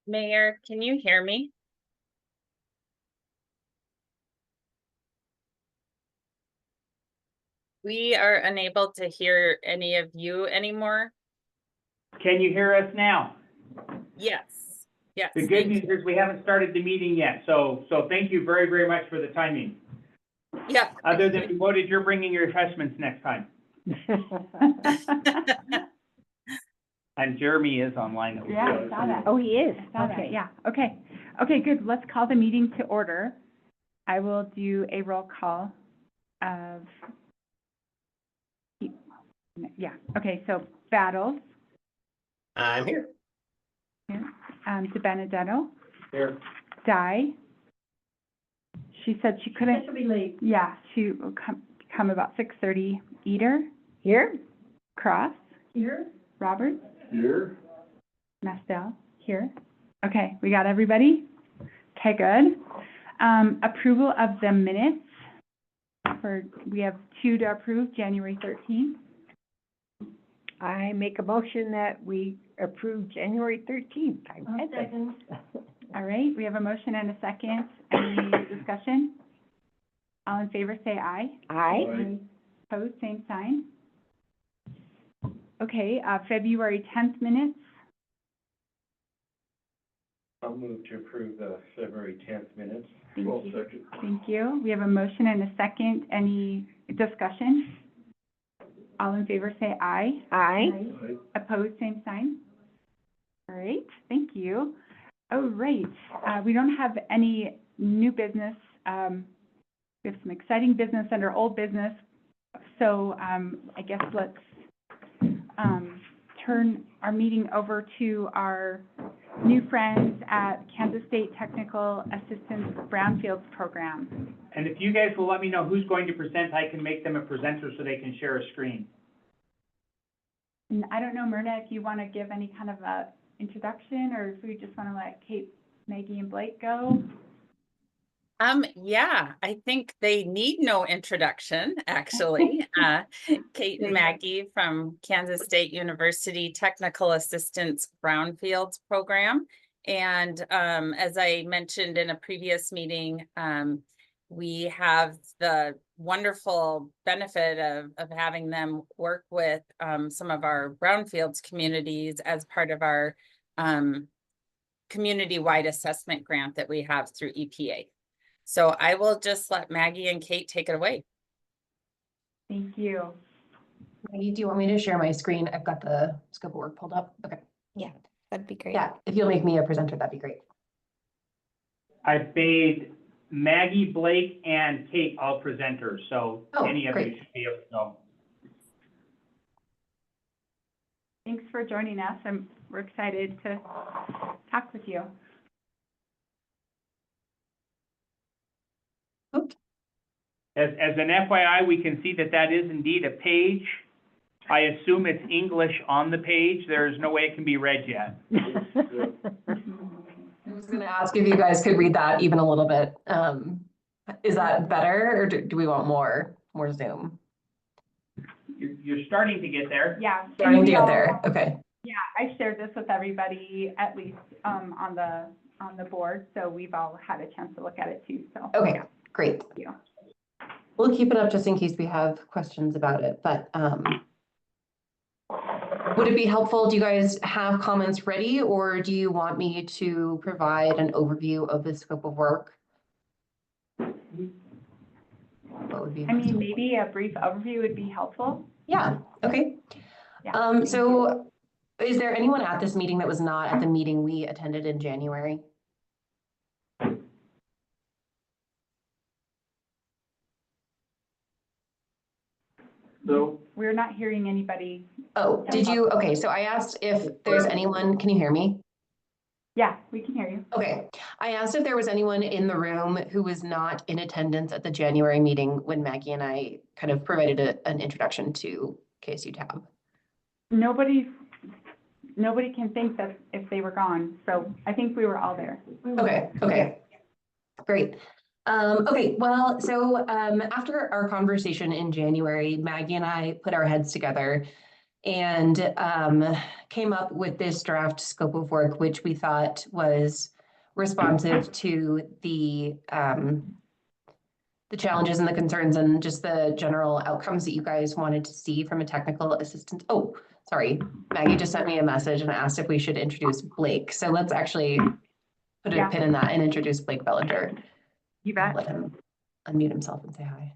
Mayor, can you hear me? We are unable to hear any of you anymore. Can you hear us now? Yes, yes. The good news is we haven't started the meeting yet, so thank you very, very much for the timing. Yeah. Other than we voted, you're bringing your refreshments next time. And Jeremy is online. Yeah, I saw that. Oh, he is? I saw that, Okay. yeah, okay. Okay, good, let's call the meeting to order. I will do a roll call of, yeah, okay, so Battles, I'm here. De Benedetto, Here. Di. She said she couldn't, She'll be late. yeah, she will come about 6:30. Eater, Here? Cross, Here? Roberts, Here. Mastel, here. Okay, we got everybody? Okay, good. Approval of the minutes we have 2 to approve, January 13th. I make a motion that we approve January 13th. All right, we have a motion and a second. Any discussion? All in favor, say aye. Aye. Opposed, same sign. Okay, February 10th minutes. I'll move to approve the February 10th minutes. Thank you. Second. Thank you. We have a motion and a second. Any discussion? All in favor, say aye. Aye. Opposed, same sign. All right, thank you. Oh, right, we don't have any new business. We have some exciting business under old business. So I guess let's turn our meeting over to our new friends at Kansas State Technical Assistance Brownfields Program. And if you guys will let me know who's going to present, I can make them a presenter so they can share a screen. And I don't know, Myrna, if you want to give any kind of a introduction, or if we just want to let Kate, Maggie, and Blake go. Yeah, I think they need no introduction, actually. Kate and Maggie from Kansas State University Technical Assistance Brownfields Program. And as I mentioned in a previous meeting, we have the wonderful benefit of having them work with some of our brownfields communities as part of our community-wide assessment grant that we have through EPA. So I will just let Maggie and Kate take it away. Thank you. Maggie, do you want me to share my screen? I've got the scope of work pulled up. Okay. Yeah, that'd be great. Yeah, if you'll make me a presenter, that'd be great. I made Maggie, Blake, and Kate all presenters, so any of you should be able to go. Thanks for joining us. We're excited to talk with you. As an FYI, we can see that is indeed a page. I assume it's English on the page. There's no way it can be read yet. I was going to ask if you guys could read that even a little bit. Is that better, or do we want more Zoom? You're starting to get there. Yeah. Starting to get there. Okay. Yeah, I shared this with everybody, at least on the board, so we've all had a chance to look at it too. So. Okay, great. Thank you. We'll keep it up just in case we have questions about it, but would it be helpful? Do you guys have comments ready, or do you want me to provide an overview of the scope of work? What would be? I mean, maybe a brief overview would be helpful. Yeah, okay. Yeah. So is there anyone at this meeting that was not at the meeting we attended in January? So We're not hearing anybody. Oh, did you? Okay, so I asked if there's anyone, can you hear me? Yeah, we can hear you. Okay, I asked if there was anyone in the room who was not in attendance at the January meeting when Maggie and I kind of provided an introduction to KSU TAB. Nobody can think that if they were gone, so I think we were all there. Okay, great. Okay, well, so after our conversation in January, Maggie and I put our heads together and came up with this draft scope of work, which we thought was responsive to the challenges and the concerns and just the general outcomes that you guys wanted to see from a technical assistance. Oh, sorry, Maggie just sent me a message and asked if we should introduce Blake. So let's actually put a Yeah. pin in that and introduce Blake Bellinger. You bet. Let him unmute himself and say hi.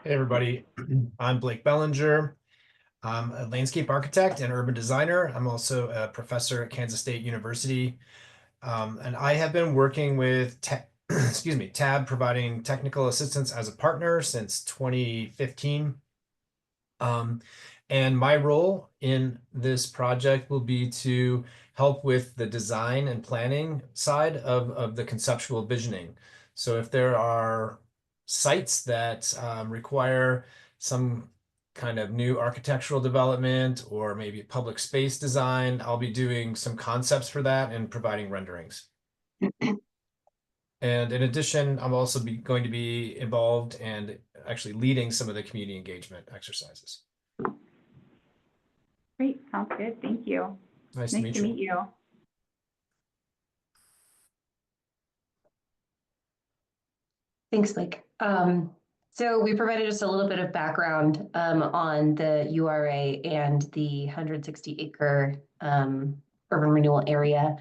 Hey, everybody. I'm Blake Bellinger. I'm a landscape architect and urban designer. I'm also a professor at Kansas State University. And I have been working with TAB, providing technical assistance as a partner since 2015. And my role in this project will be to help with the design and planning side of the conceptual visioning. So if there are sites that require some kind of new architectural development or maybe public space design, I'll be doing some concepts for that and providing renderings. And in addition, I'm also going to be involved and actually leading some of the community engagement exercises. Great, sounds good. Thank you. Nice to meet you. you. Thanks, Blake. So we provided just a little bit of background on the URA and the 160-acre urban renewal area,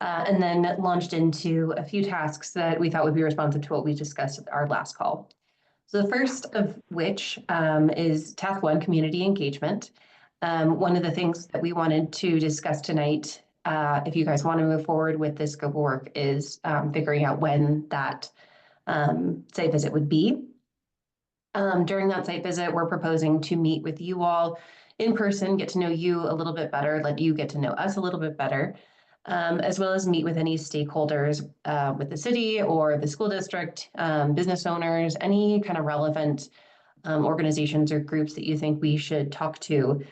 and then launched into a few tasks that we thought would be responsive to what we discussed at our last call. So the first of which is task 1, community engagement. One of the things that we wanted to discuss tonight, if you guys want to move forward with this scope of work, is figuring out when that site visit would be. During that site visit, we're proposing to meet with you all in person, get to know you a little bit better, let you get to know us a little bit better, as well as meet with any stakeholders with the city or the school district, business owners, any kind of relevant organizations or groups that you think we should talk to,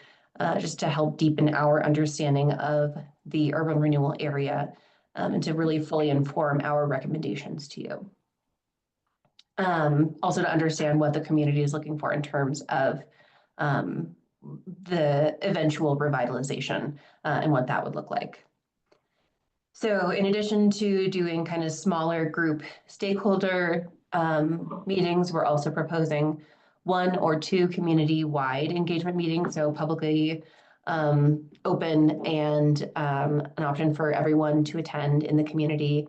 just to help deepen our understanding of the urban renewal area and to really fully inform our recommendations to you. Also to understand what the community is looking for in terms of the eventual revitalization and what that would look like. So in addition to doing kind of smaller group stakeholder meetings, we're also proposing 1 or 2 community-wide engagement meetings, so publicly open and an option for everyone to attend in the community.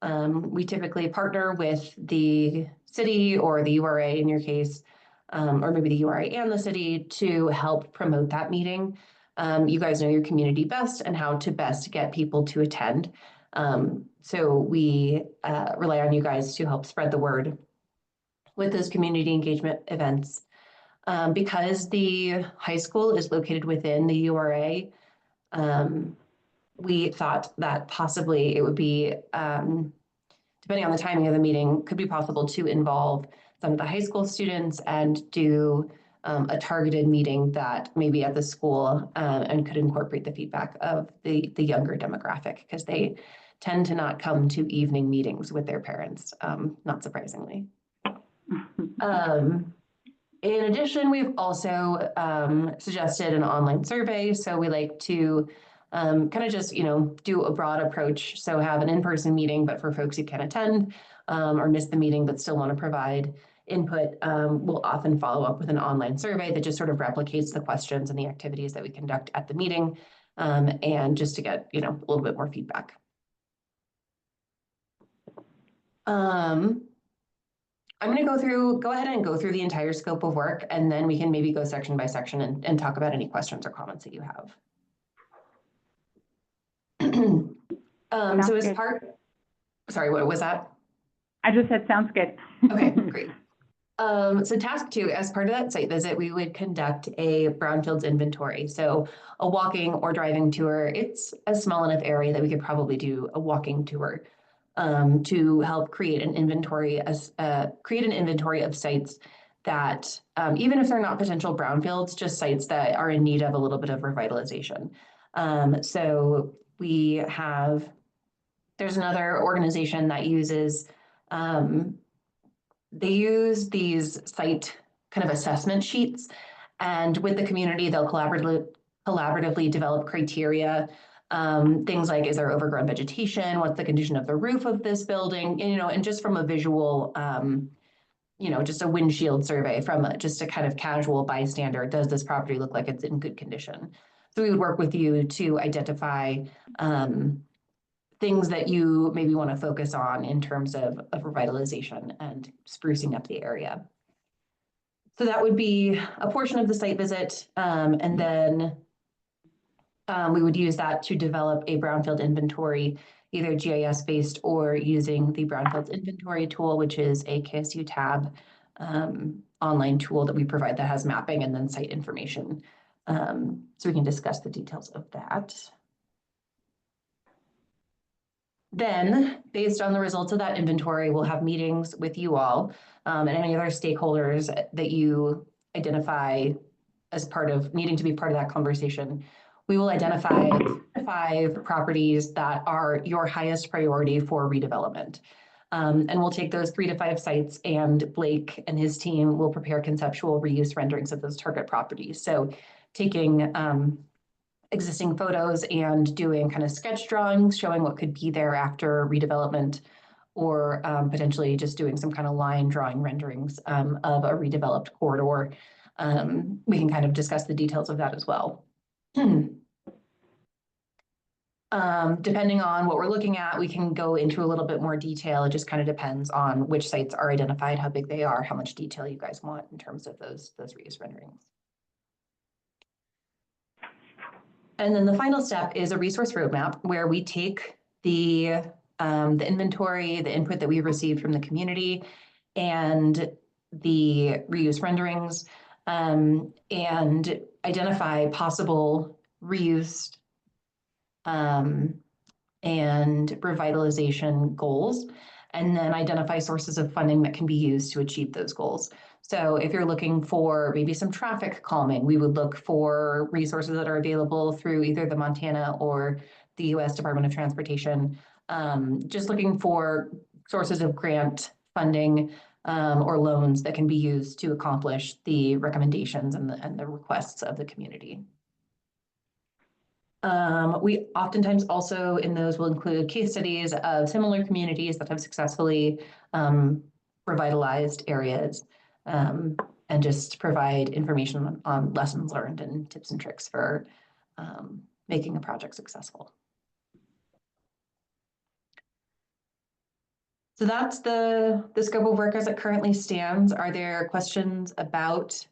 We typically partner with the city or the URA in your case, or maybe the URA and the city to help promote that meeting. You guys know your community best and how to best get people to attend. So we rely on you guys to help spread the word with those community engagement events. Because the high school is located within the URA, we thought that possibly it would be, depending on the timing of the meeting, could be possible to involve some of the high school students and do a targeted meeting that may be at the school and could incorporate the feedback of the younger demographic, because they tend to not come to evening meetings with their parents, not surprisingly. In addition, we've also suggested an online survey. So we like to kind of just, do a broad approach. So have an in-person meeting, but for folks who can attend or miss the meeting but still want to provide input, we'll often follow up with an online survey that just sort of replicates the questions and the activities that we conduct at the meeting, and just to get, a little bit more feedback. I'm going to go ahead and go through the entire scope of work, and then we can maybe go section by section and talk about any questions or comments that you have. So as part, sorry, what was that? I just said, sounds good. Okay, great. So task 2, as part of that site visit, we would conduct a brownfields inventory. So a walking or driving tour. It's a small enough area that we could probably do a walking tour to help create an inventory of sites that, even if they're not potential brownfields, just sites that are in need of a little bit of revitalization. So there's another organization that uses, they use these site kind of assessment sheets, And with the community, they'll collaboratively develop criteria. Things like, is there overgrown vegetation? What's the condition of the roof of this building? And, and just from a visual, just a windshield survey from just a kind of casual bystander, does this property look like it's in good condition? So we would work with you to identify things that you maybe want to focus on in terms of revitalization and sprucing up the area. So that would be a portion of the site visit. And then we would use that to develop a brownfield inventory, either GIS-based or using the Brownfields Inventory tool, which is a KSU tab online tool that we provide that has mapping and then site information. So we can discuss the details of that. Then, based on the results of that inventory, we'll have meetings with you all and any other stakeholders that you identify as part of needing to be part of that conversation. We will identify 5 properties that are your highest priority for redevelopment. And we'll take those 3 to 5 sites, and Blake and his team will prepare conceptual reuse renderings of those target properties. So taking existing photos and doing kind of sketch drawings, showing what could be there after redevelopment, or potentially just doing some kind of line drawing renderings of a redeveloped corridor. We can kind of discuss the details of that as well. Depending on what we're looking at, we can go into a little bit more detail. It just kind of depends on which sites are identified, how big they are, how much detail you guys want in terms of those reuse renderings. And then the final step is a resource roadmap where we take the inventory, the input that we received from the community, and the reuse renderings, and identify possible reuse and revitalization goals, and then identify sources of funding that can be used to achieve those goals. So if you're looking for maybe some traffic calming, we would look for resources that are available through either the Montana or the US Department of Transportation. Just looking for sources of grant funding or loans that can be used to accomplish the recommendations and the requests of the community. We oftentimes also in those will include case studies of similar communities that have successfully revitalized areas, and just provide information on lessons learned and tips and tricks for making a project successful. So that's the scope of work as it currently stands. Are there questions about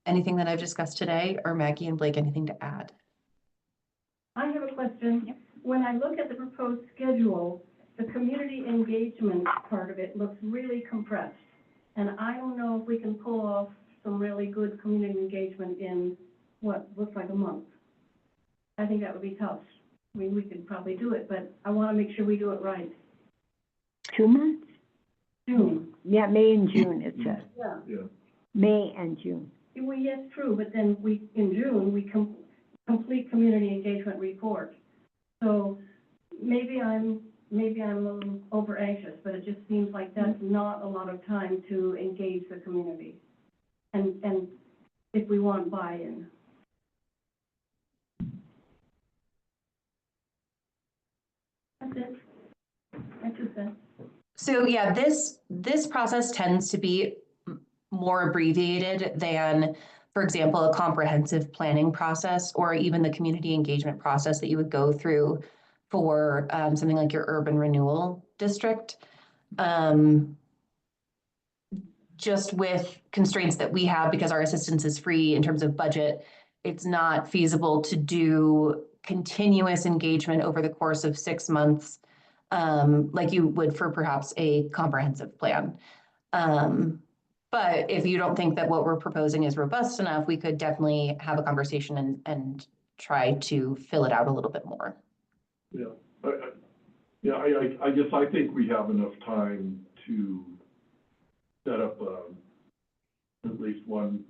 anything that I've discussed today, or Maggie and Blake, anything to add? I have a question. When I look at the proposed schedule, the community engagement part of it looks really compressed. And I don't know if we can pull off some really good community engagement in what looks like a month. I think that would be tough. I mean, we could probably do it, but I want to make sure we do it right. 2 months? June. Yeah, May and June, it says. Yeah. May and June. Well, yes, true, but then in June, we complete community engagement report. So maybe I'm a little over anxious, but it just seems like that's not a lot of time to engage the community. And if we want buy-in. That's it. That's just it. So yeah, this process tends to be more abbreviated than, for example, a comprehensive planning process or even the community engagement process that you would go through for something like your urban renewal district. Just with constraints that we have because our assistance is free in terms of budget, it's not feasible to do continuous engagement over the course of 6 months like you would for perhaps a comprehensive plan. But if you don't think that what we're proposing is robust enough, we could definitely have a conversation and try to fill it out a little bit more. Yeah, I guess I think we have enough time to set up at least one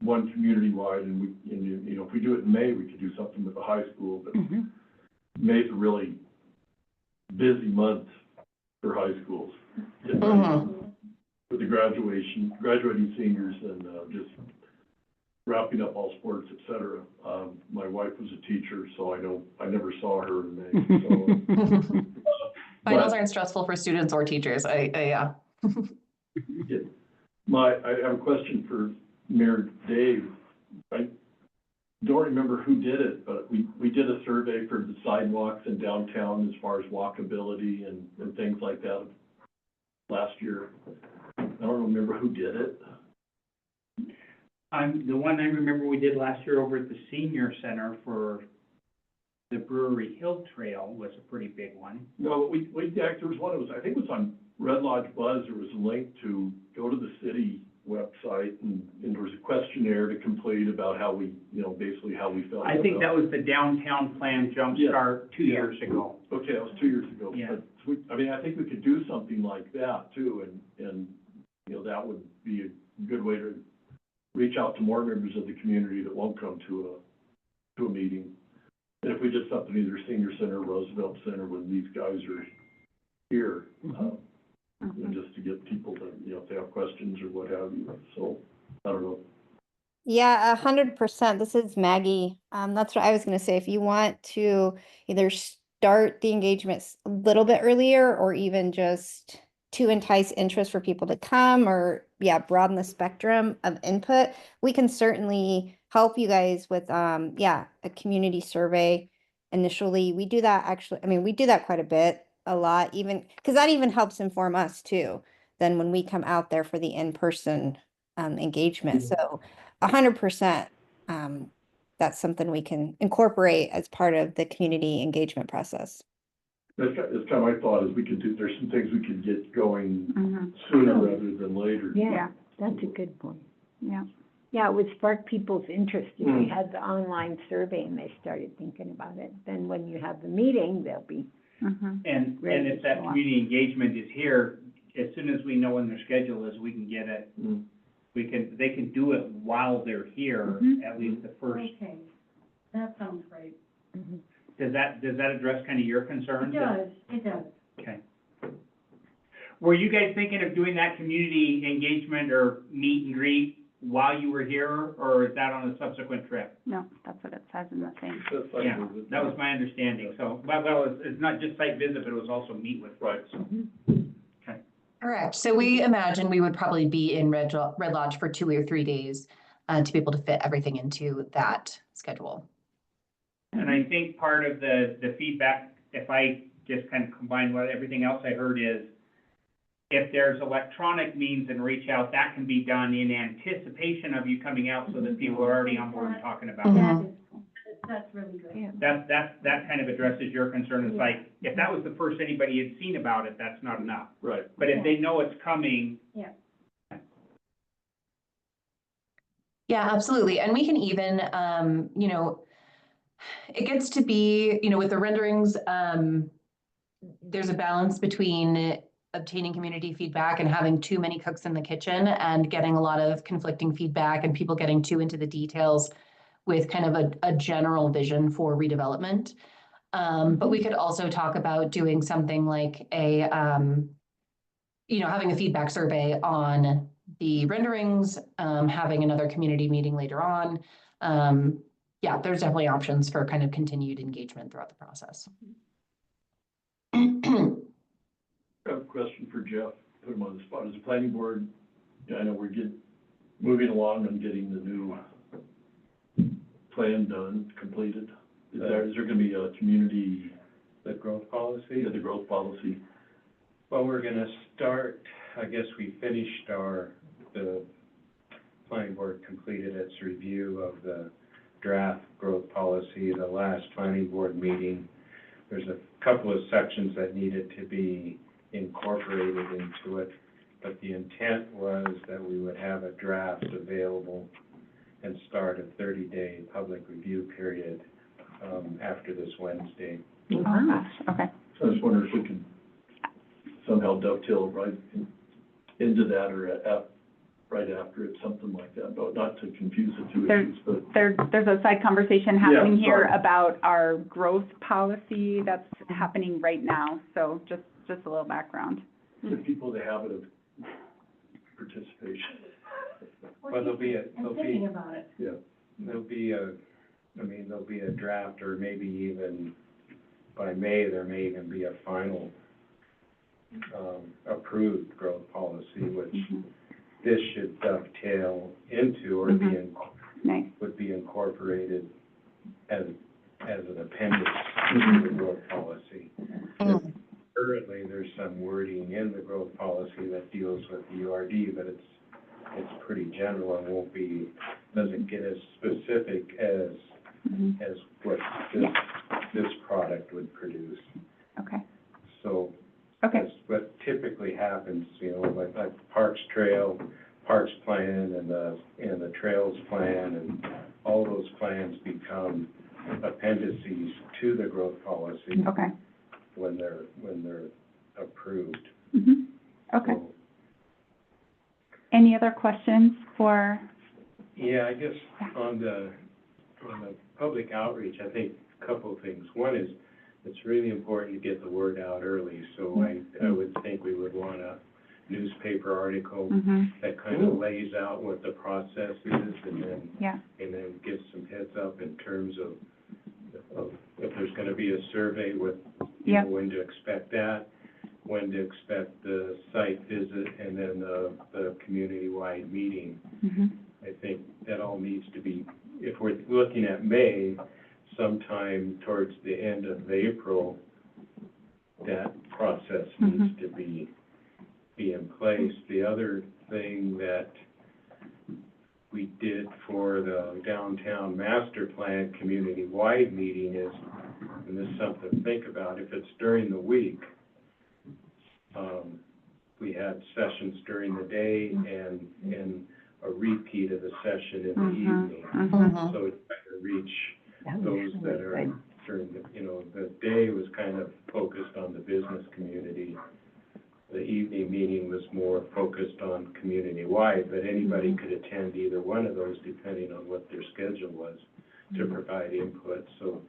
community-wide, and if we do it in May, we could do something with the high school, but May's a really busy month for high schools. With the graduating seniors and just wrapping up all sports, et cetera. My wife was a teacher, so I never saw her in May, so. Finals aren't stressful for students or teachers. Yeah. I have a question for Mayor Dave. I don't remember who did it, but we did a survey for the sidewalks in downtown as far as walkability and things like that last year. I don't remember who did it. The one I remember we did last year over at the senior center for the Brewery Hill Trail was a pretty big one. No, there was one, I think it was on Red Lodge Buzz, there was a link to go to the city website and there was a questionnaire to complete about how we, basically how we felt. I think that was the downtown plan jumpstart 2 years ago. Okay, that was 2 years ago. Yeah. But I think we could do something like that too, and that would be a good way to reach out to more members of the community that won't come to a meeting. And if we did something either Senior Center, Roosevelt Center, when these guys are here, just to get people to, if they have questions or what have you. So, I don't know. Yeah, 100%. This is Maggie. That's what I was going to say. If you want to either start the engagements a little bit earlier or even just to entice interest for people to come or broaden the spectrum of input, we can certainly help you guys with a community survey. Initially, we do that we do that quite a lot, even because that even helps inform us too, then when we come out there for the in-person engagement. So 100%, that's something we can incorporate as part of the community engagement process. That's kind of my thought is there's some things we could get going sooner rather than later. Yeah, that's a good point. Yeah. Yeah, it would spark people's interest if we had the online survey and they started thinking about it. Then when you have the meeting, they'll be. And if that community engagement is here, as soon as we know when their schedule is, we can get it. They can do it while they're here, at least the first. Okay, that sounds great. Does that address kind of your concerns? It does. Okay. Were you guys thinking of doing that community engagement or meet and greet while you were here, or is that on a subsequent trip? No, that's what it says in the thing. Yeah, that was my understanding. So, well, it's not just site visit, but it was also meet with folks. Okay. Correct. So we imagine we would probably be in Red Lodge for 2 or 3 days to be able to fit everything into that schedule. And I think part of the feedback, if I just kind of combine what everything else I heard is, if there's electronic means and reach out, that can be done in anticipation of you coming out so that people are already on board and talking about it. That's really good. Yeah. That kind of addresses your concern. It's like, if that was the first anybody had seen about it, that's not enough. Right. But if they know it's coming. Yeah, absolutely. And we can even, it gets to be, with the renderings, there's a balance between obtaining community feedback and having too many cooks in the kitchen and getting a lot of conflicting feedback and people getting too into the details with kind of a general vision for redevelopment. But we could also talk about doing something like having a feedback survey on the renderings, having another community meeting later on. There's definitely options for kind of continued engagement throughout the process. I have a question for Jeff, put him on the spot. As a planning board, I know we're moving along on getting the new plan done, completed. Is there going to be a community? The growth policy? Yeah, the growth policy. Well, we're gonna start, I guess we finished the planning board completed its review of the draft growth policy, the last planning board meeting. There's a couple of sections that needed to be incorporated into it, but the intent was that we would have a draft available and start a 30-day public review period after this Wednesday. Oh, gosh, okay. So I just wonder if we could somehow dovetail right into that or right after it, something like that, but not to confuse the two issues, but. There's a side conversation happening here sorry. about our growth policy that's happening right now, so just a little background. Give people the habit of participation. Well, there'll be and thinking about it. there'll be a draft, or maybe even by May, there may even be a final, approved growth policy, which this should dovetail into or Nice. would be incorporated as an appendix to the growth policy. Currently, there's some wording in the growth policy that deals with the URD, but it's pretty general and doesn't get as specific as what this product would produce. Okay. So Okay. that's what typically happens, like Parks Trail, Parks Plan, and the Trails Plan, and all those plans become appendices to the growth policy Okay. when they're approved. Okay. So, Any other questions for? yeah, I guess on the public outreach, I think a couple of things. One is, it's really important to get the word out early, so I would think we would want a newspaper article that kind of lays out what the process is, and then gives some heads up in terms of if there's gonna be a survey with, when to expect that, when to expect the site visit, and then the community-wide meeting. I think that all needs to be, if we're looking at May, sometime towards the end of April, that process needs to be in place. The other thing that we did for the downtown master plan community-wide meeting is, and this is something to think about, if it's during the week, we had sessions during the day and a repeat of the session in the evening. So it's trying to reach those that are during the day was kind of focused on the business community. The evening meeting was more focused on community-wide, but anybody could attend either one of those depending on what their schedule was to provide input. So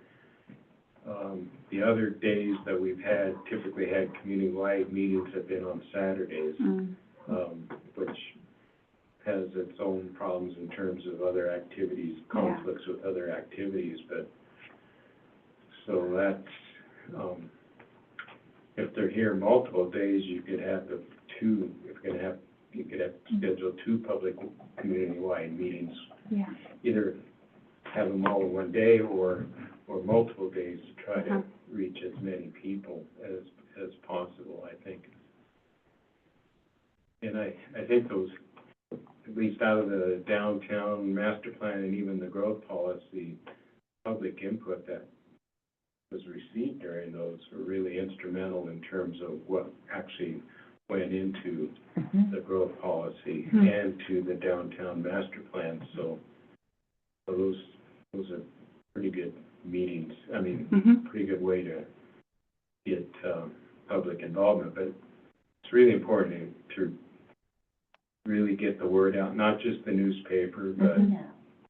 the other days that we've typically had community-wide meetings have been on Saturdays, which has its own problems in terms of other activities, conflicts with other activities, but so that's, if they're here multiple days, you could have you could have scheduled 2 public community-wide meetings. Either have them all in one day or multiple days to try to reach as many people as possible, I think. And I think those, at least out of the downtown master plan and even the growth policy, public input that was received during those were really instrumental in terms of what actually went into the growth policy and to the downtown master plan. So those are pretty good meetings. I mean, pretty good way to get public involvement, but it's really important to really get the word out, not just the newspaper,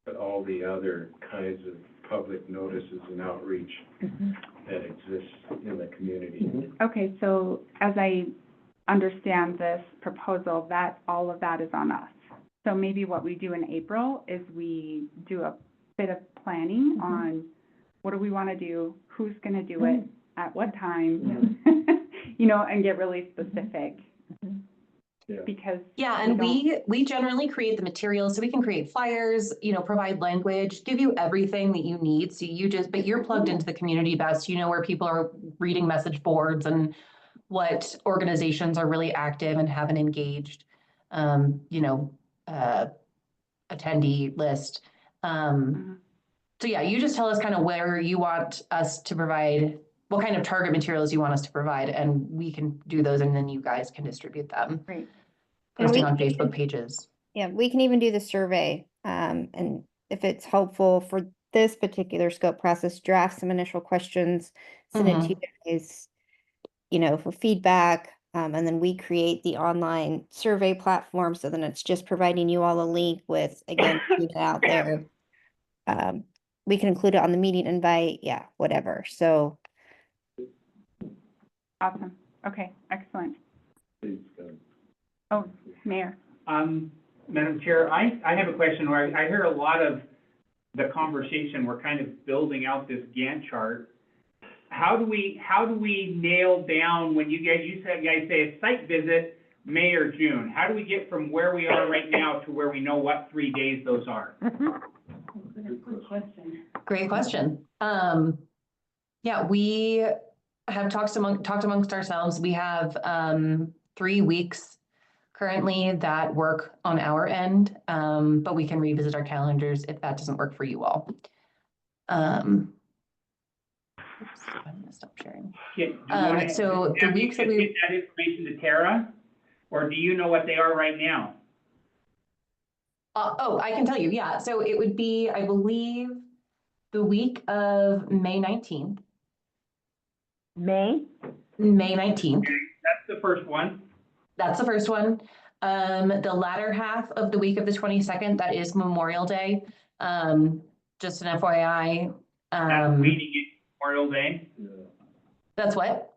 but all the other kinds of public notices and outreach that exists in the community. Okay, so as I understand this proposal, that all of that is on us. So maybe what we do in April is we do a bit of planning on what do we want to do, who's going to do it, at what time, and get really specific. Because and we generally create the materials, so we can create flyers, provide language, give you everything that you need. So but you're plugged into the community best. You know where people are reading message boards and what organizations are really active and have an engaged, attendee list. So you just tell us kind of where you want us to provide, what kind of target materials you want us to provide, and we can do those, and then you guys can distribute them. Great. Posting on Facebook pages. Yeah, we can even do the survey. And if it's helpful for this particular scope process, draft some initial questions, send it to you guys, for feedback. And then we create the online survey platform. So then it's just providing you all a link with, again, putting it out there. We can include it on the meeting invite. Yeah, whatever. So. Awesome. Okay, excellent. Oh, Mayor. Madam Chair, I have a question where I hear a lot of the conversation, we're kind of building out this Gantt chart. How do we nail down when you guys say a site visit, May or June? How do we get from where we are right now to where we know what 3 days those are? Good question. Great question. Yeah, we have talked amongst ourselves. We have 3 weeks currently that work on our end, but we can revisit our calendars if that doesn't work for you all. Oops, I'm gonna stop sharing. So the weeks that we get that information to Tara, or do you know what they are right now? oh, I can tell you, yeah. So it would be, I believe, the week of May 19th. May? May 19th. That's the first one. That's the first one. The latter half of the week of the 22nd, that is Memorial Day. Just an FYI. That's leading into Memorial Day. That's what?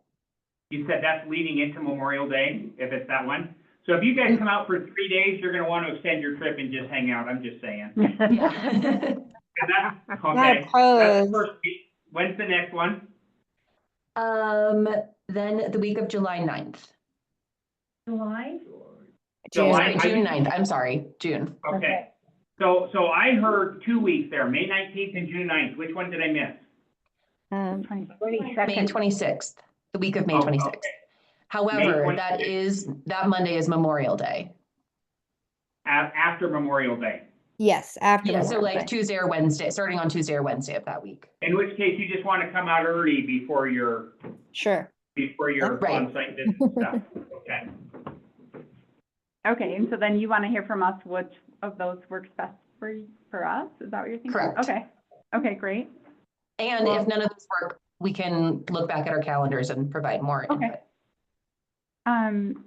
You said that's leading into Memorial Day, if it's that one. So if you guys come out for 3 days, you're gonna want to extend your trip and just hang out. I'm just saying. Yeah. That's, okay. That's the first week. When's the next one? Then the week of July 9th. July? July. Sorry, June 9th. I'm sorry, June. Okay. So I heard 2 weeks there, May 19th and June 9th. Which one did I miss? May 22nd. 26th, the week of May Oh, 26th. okay. However, May that Monday is Memorial Day. After Memorial Day. Yes, after. Yeah, so Memorial like Day. Tuesday or Wednesday, starting on Tuesday or Wednesday of that week. In which case, you just want to come out early before your Sure. Right. On-site visit stuff. Okay. Okay, and so then you want to hear from us which of those works best for us? Is that what you're thinking? Correct. Okay. Okay, great. And if none of those work, we can look back at our calendars and provide more Okay. input.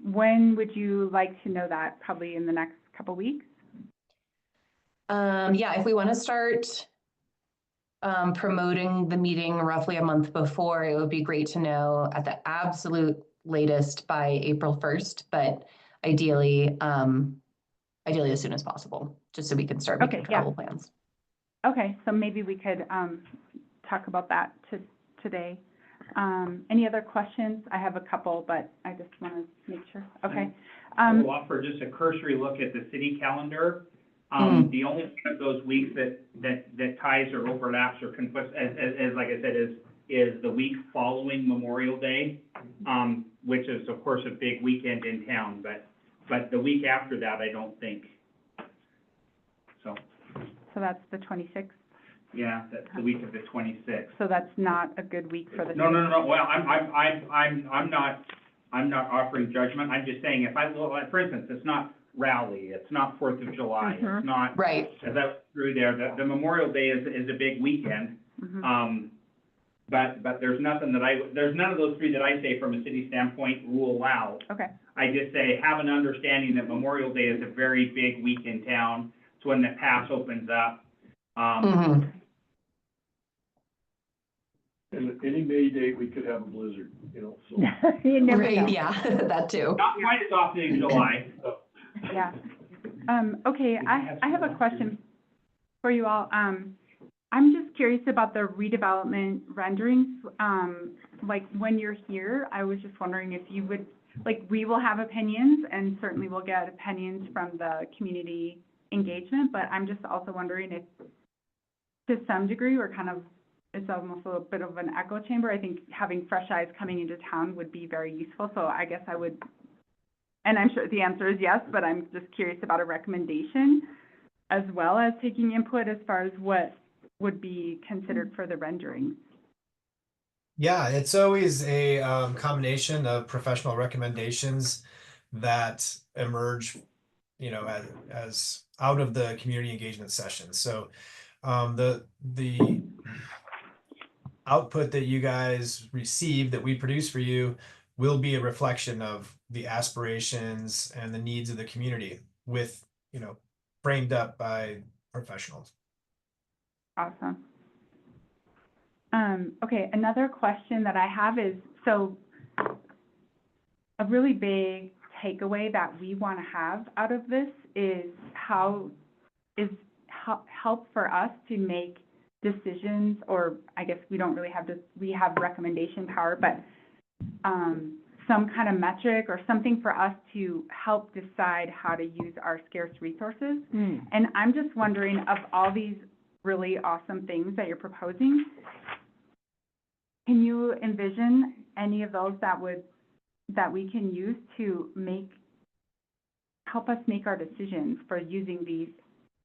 When would you like to know that? Probably in the next couple weeks? Yeah, if we want to start promoting the meeting roughly a month before, it would be great to know at the absolute latest by April 1st, but ideally as soon as possible, just so we can start making travel plans. Okay, so maybe we could talk about that today. Any other questions? I have a couple, but I just want to make sure. Okay. I will offer just a cursory look at the city calendar. The only one of those weeks that ties or overlaps or conflicts, as like I said, is the week following Memorial Day, which is of course a big weekend in town, but the week after that, I don't think. So that's the 26th? Yeah, that's the week of the 26th. So that's not a good week for the. No. Well, I'm not offering judgment. I'm just saying if I look, like, for instance, it's not Rally, it's not 4th of July, it's not. Right. As I went through there, the Memorial Day is a big weekend. But there's nothing there's none of those three that I say from a city standpoint rule out. Okay. I just say have an understanding that Memorial Day is a very big week in town. It's when the pass opens up. And any May date, we could have a blizzard, so. You never know. Right, yeah, that too. Not quite as often in July. Yeah. Okay, I have a question for you all. I'm just curious about the redevelopment renderings. Like when you're here, I was just wondering if you would, like, we will have opinions and certainly we'll get opinions from the community engagement, but I'm just also wondering if to some degree we're kind of, it's almost a bit of an echo chamber. I think having fresh eyes coming into town would be very useful. So I guess I would, and I'm sure the answer is yes, but I'm just curious about a recommendation as well as taking input as far as what would be considered for the rendering. Yeah, it's always a combination of professional recommendations that emerge, as out of the community engagement session. So the output that you guys receive that we produce for you will be a reflection of the aspirations and the needs of the community with, framed up by professionals. Awesome. Okay, another question that I have is, so a really big takeaway that we want to have out of this is help for us to make decisions, or I guess we don't really have this, we have recommendation power, but some kind of metric or something for us to help decide how to use our scarce resources. And I'm just wondering, of all these really awesome things that you're proposing, can you envision any of those that we can use to help us make our decisions for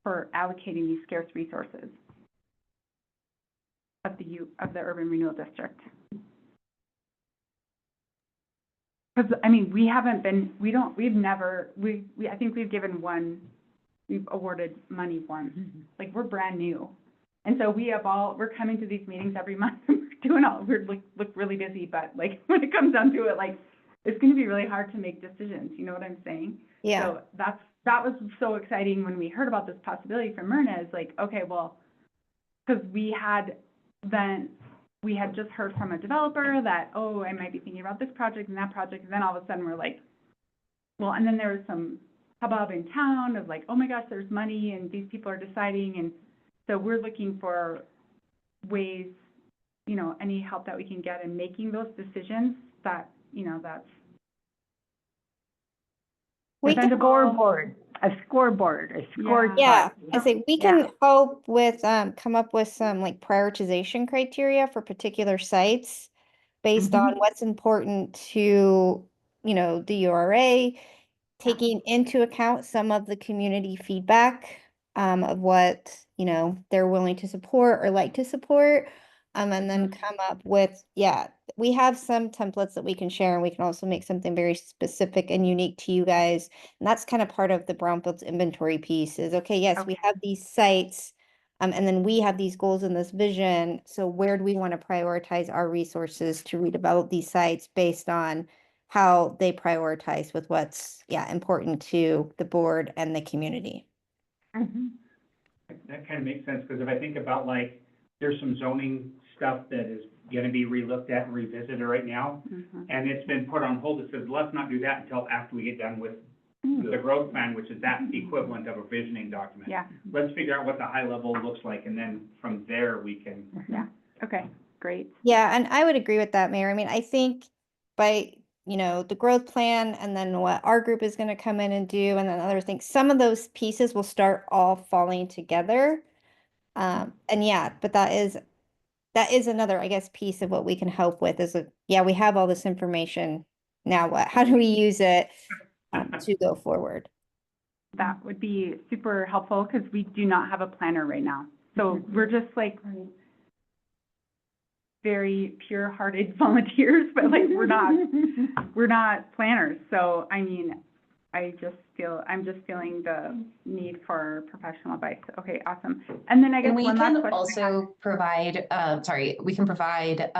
for allocating these scarce resources of the Urban Renewal District? Because, I mean, I think we've awarded money once. Like, we're brand new. And so we're coming to these meetings every month, and we're look really busy, but like, when it comes down to it, like, it's gonna be really hard to make decisions, you know what I'm saying? Yeah. So that was so exciting when we heard about this possibility from Myrna, is like, okay, well, because we had just heard from a developer that, oh, I might be thinking about this project and that project, and then all of a sudden we're like, well, and then there was some hubbub in town of like, oh my gosh, there's money and these people are deciding, and so we're looking for ways, you know, any help that we can get in making those decisions that, you know, that's We A can, scoreboard, a scorecard. yeah, I say we can help with, come up with some like prioritization criteria for particular sites based on what's important to, you know, the URA, taking into account some of the community feedback of what, you know, they're willing to support or like to support. And then come up with, we have some templates that we can share, and we can also make something very specific and unique to you guys. And that's kind of part of the brownfields inventory piece is, okay, yes, we have these sites, and then we have these goals and this vision. So where do we want to prioritize our resources to redevelop these sites based on how they prioritize with what's, important to the board and the community? That kind of makes sense, because if I think about, like, there's some zoning stuff that is gonna be relooked at and revisited right now, and it's been put on hold. It says, let's not do that until after we get done with the growth plan, which is that equivalent of a visioning document. Yeah. Let's figure out what the high level looks like, and then from there we can. Yeah, okay, great. Yeah, and I would agree with that, Mayor. I mean, I think by, the growth plan and then what our group is going to come in and do, and then other things, some of those pieces will start all falling together. And but that is another, I guess, piece of what we can help with is, we have all this information. Now what? How do we use it to go forward? That would be super helpful, because we do not have a planner right now. So we're just like very pure-hearted volunteers, but like we're not planners. So I mean, I'm just feeling the need for professional advice. Okay, awesome. And then I guess And we one last can question. also provide, we can provide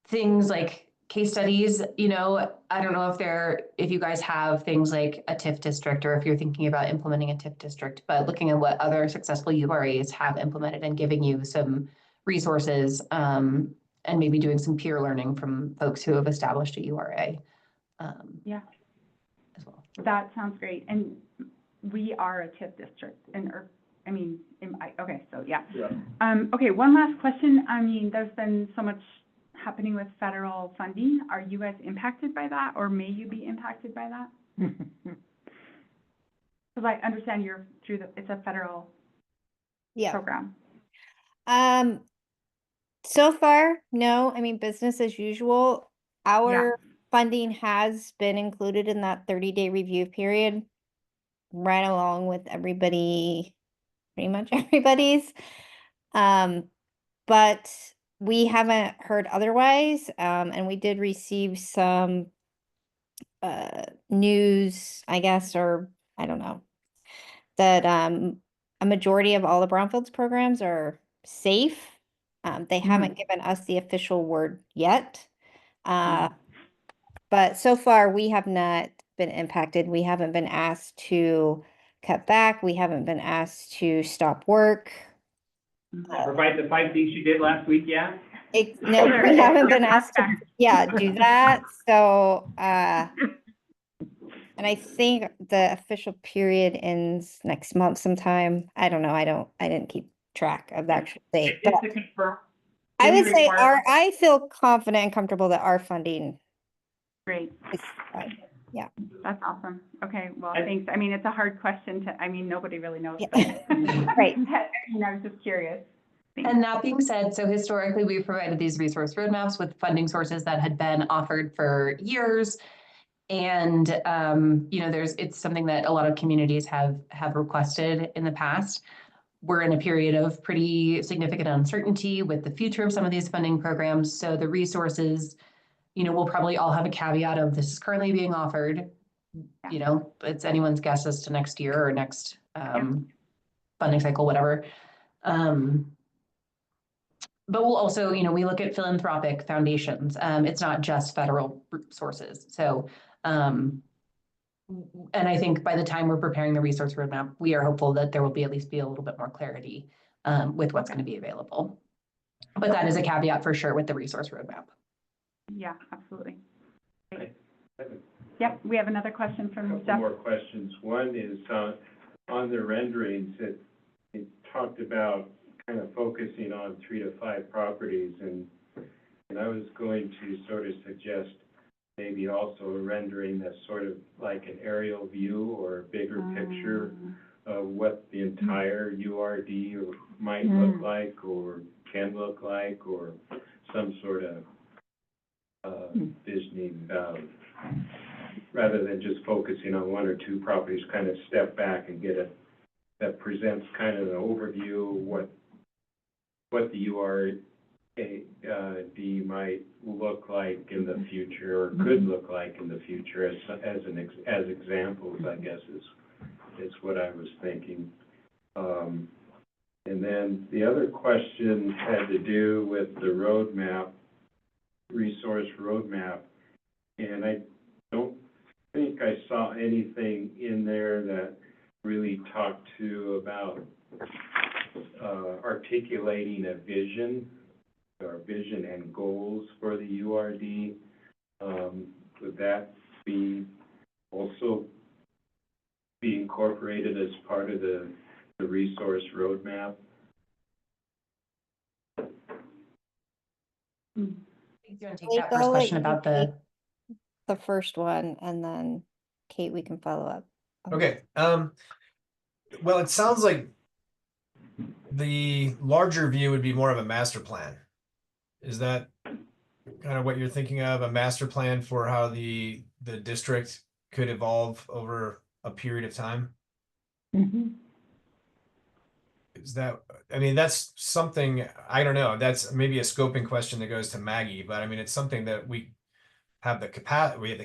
things like case studies, I don't know if you guys have things like a TIF district, or if you're thinking about implementing a TIF district, but looking at what other successful URAs have implemented and giving you some resources, and maybe doing some peer learning from folks who have established a URA. As well. That sounds great. And we are a TIF district, okay, so yeah. Okay, one last question. I mean, there's been so much happening with federal funding. Are you guys impacted by that, or may you be impacted by that? Because I understand you're it's a federal program. So far, no. I mean, business as usual. Our funding has been included in that 30-day review period, right along with everybody, pretty much everybody's. But we haven't heard otherwise. And we did receive some news, I guess, or I don't know, that a majority of all the brownfields programs are safe. They haven't given us the official word yet. But so far we have not been impacted. We haven't been asked to cut back. We haven't been asked to stop work. Provide the 5 things you did last week, yeah? No, we haven't been asked to, do that. So, I And I think the official period ends next month sometime. I don't know. I didn't keep track of the actual date, but Just to confirm. I any would say requirements- I feel confident and comfortable that our funding Great. is fine. Yeah. That's awesome. Okay, well, I- thanks. I mean, it's a hard question to, I mean, nobody really knows. Yeah. but- Right. I mean, I was just curious. Thanks. And that being said, so historically, we've provided these resource roadmaps with funding sources that had been offered for years. And, it's something that a lot of communities have requested in the past. We're in a period of pretty significant uncertainty with the future of some of these funding programs. So the resources, we'll probably all have a caveat of this is currently being offered. It's anyone's guess as to next year or next funding cycle, whatever. But we'll also, we look at philanthropic foundations. It's not just federal sources. So, and I think by the time we're preparing the resource roadmap, we are hopeful that there will at least be a little bit more clarity with what's going to be available. But that is a caveat for sure with the resource roadmap. Yeah, absolutely. Great. I have Yep, we have another question a from couple Jeff. more questions. One is, on the renderings, it talked about kind of focusing on 3 to 5 properties, and I was going to sort of suggest maybe also a rendering that's sort of like an aerial view or a bigger picture of what the entire URD might look like or can look like, or some sort of visioning, rather than just focusing on 1 or 2 properties, kind of step back and get that presents kind of an overview of what the URD might look like in the future, or could look like in the future, as examples, I guess, is what I was thinking. And then the other question had to do with the roadmap, resource roadmap, and I don't think I saw anything in there that really talked about articulating a vision or vision and goals for the URD. Would that also be incorporated as part of the resource roadmap? You want to take Blake, that first I'll let question you about take the first one, and then Kate, we can follow up. Okay. Well, it sounds like the larger view would be more of a master plan. Is that kind of what you're thinking of, a master plan for how the district could evolve over a period of time? Is that, I mean, that's something, I don't know, that's maybe a scoping question that goes to Maggie, but I mean, it's something that we have the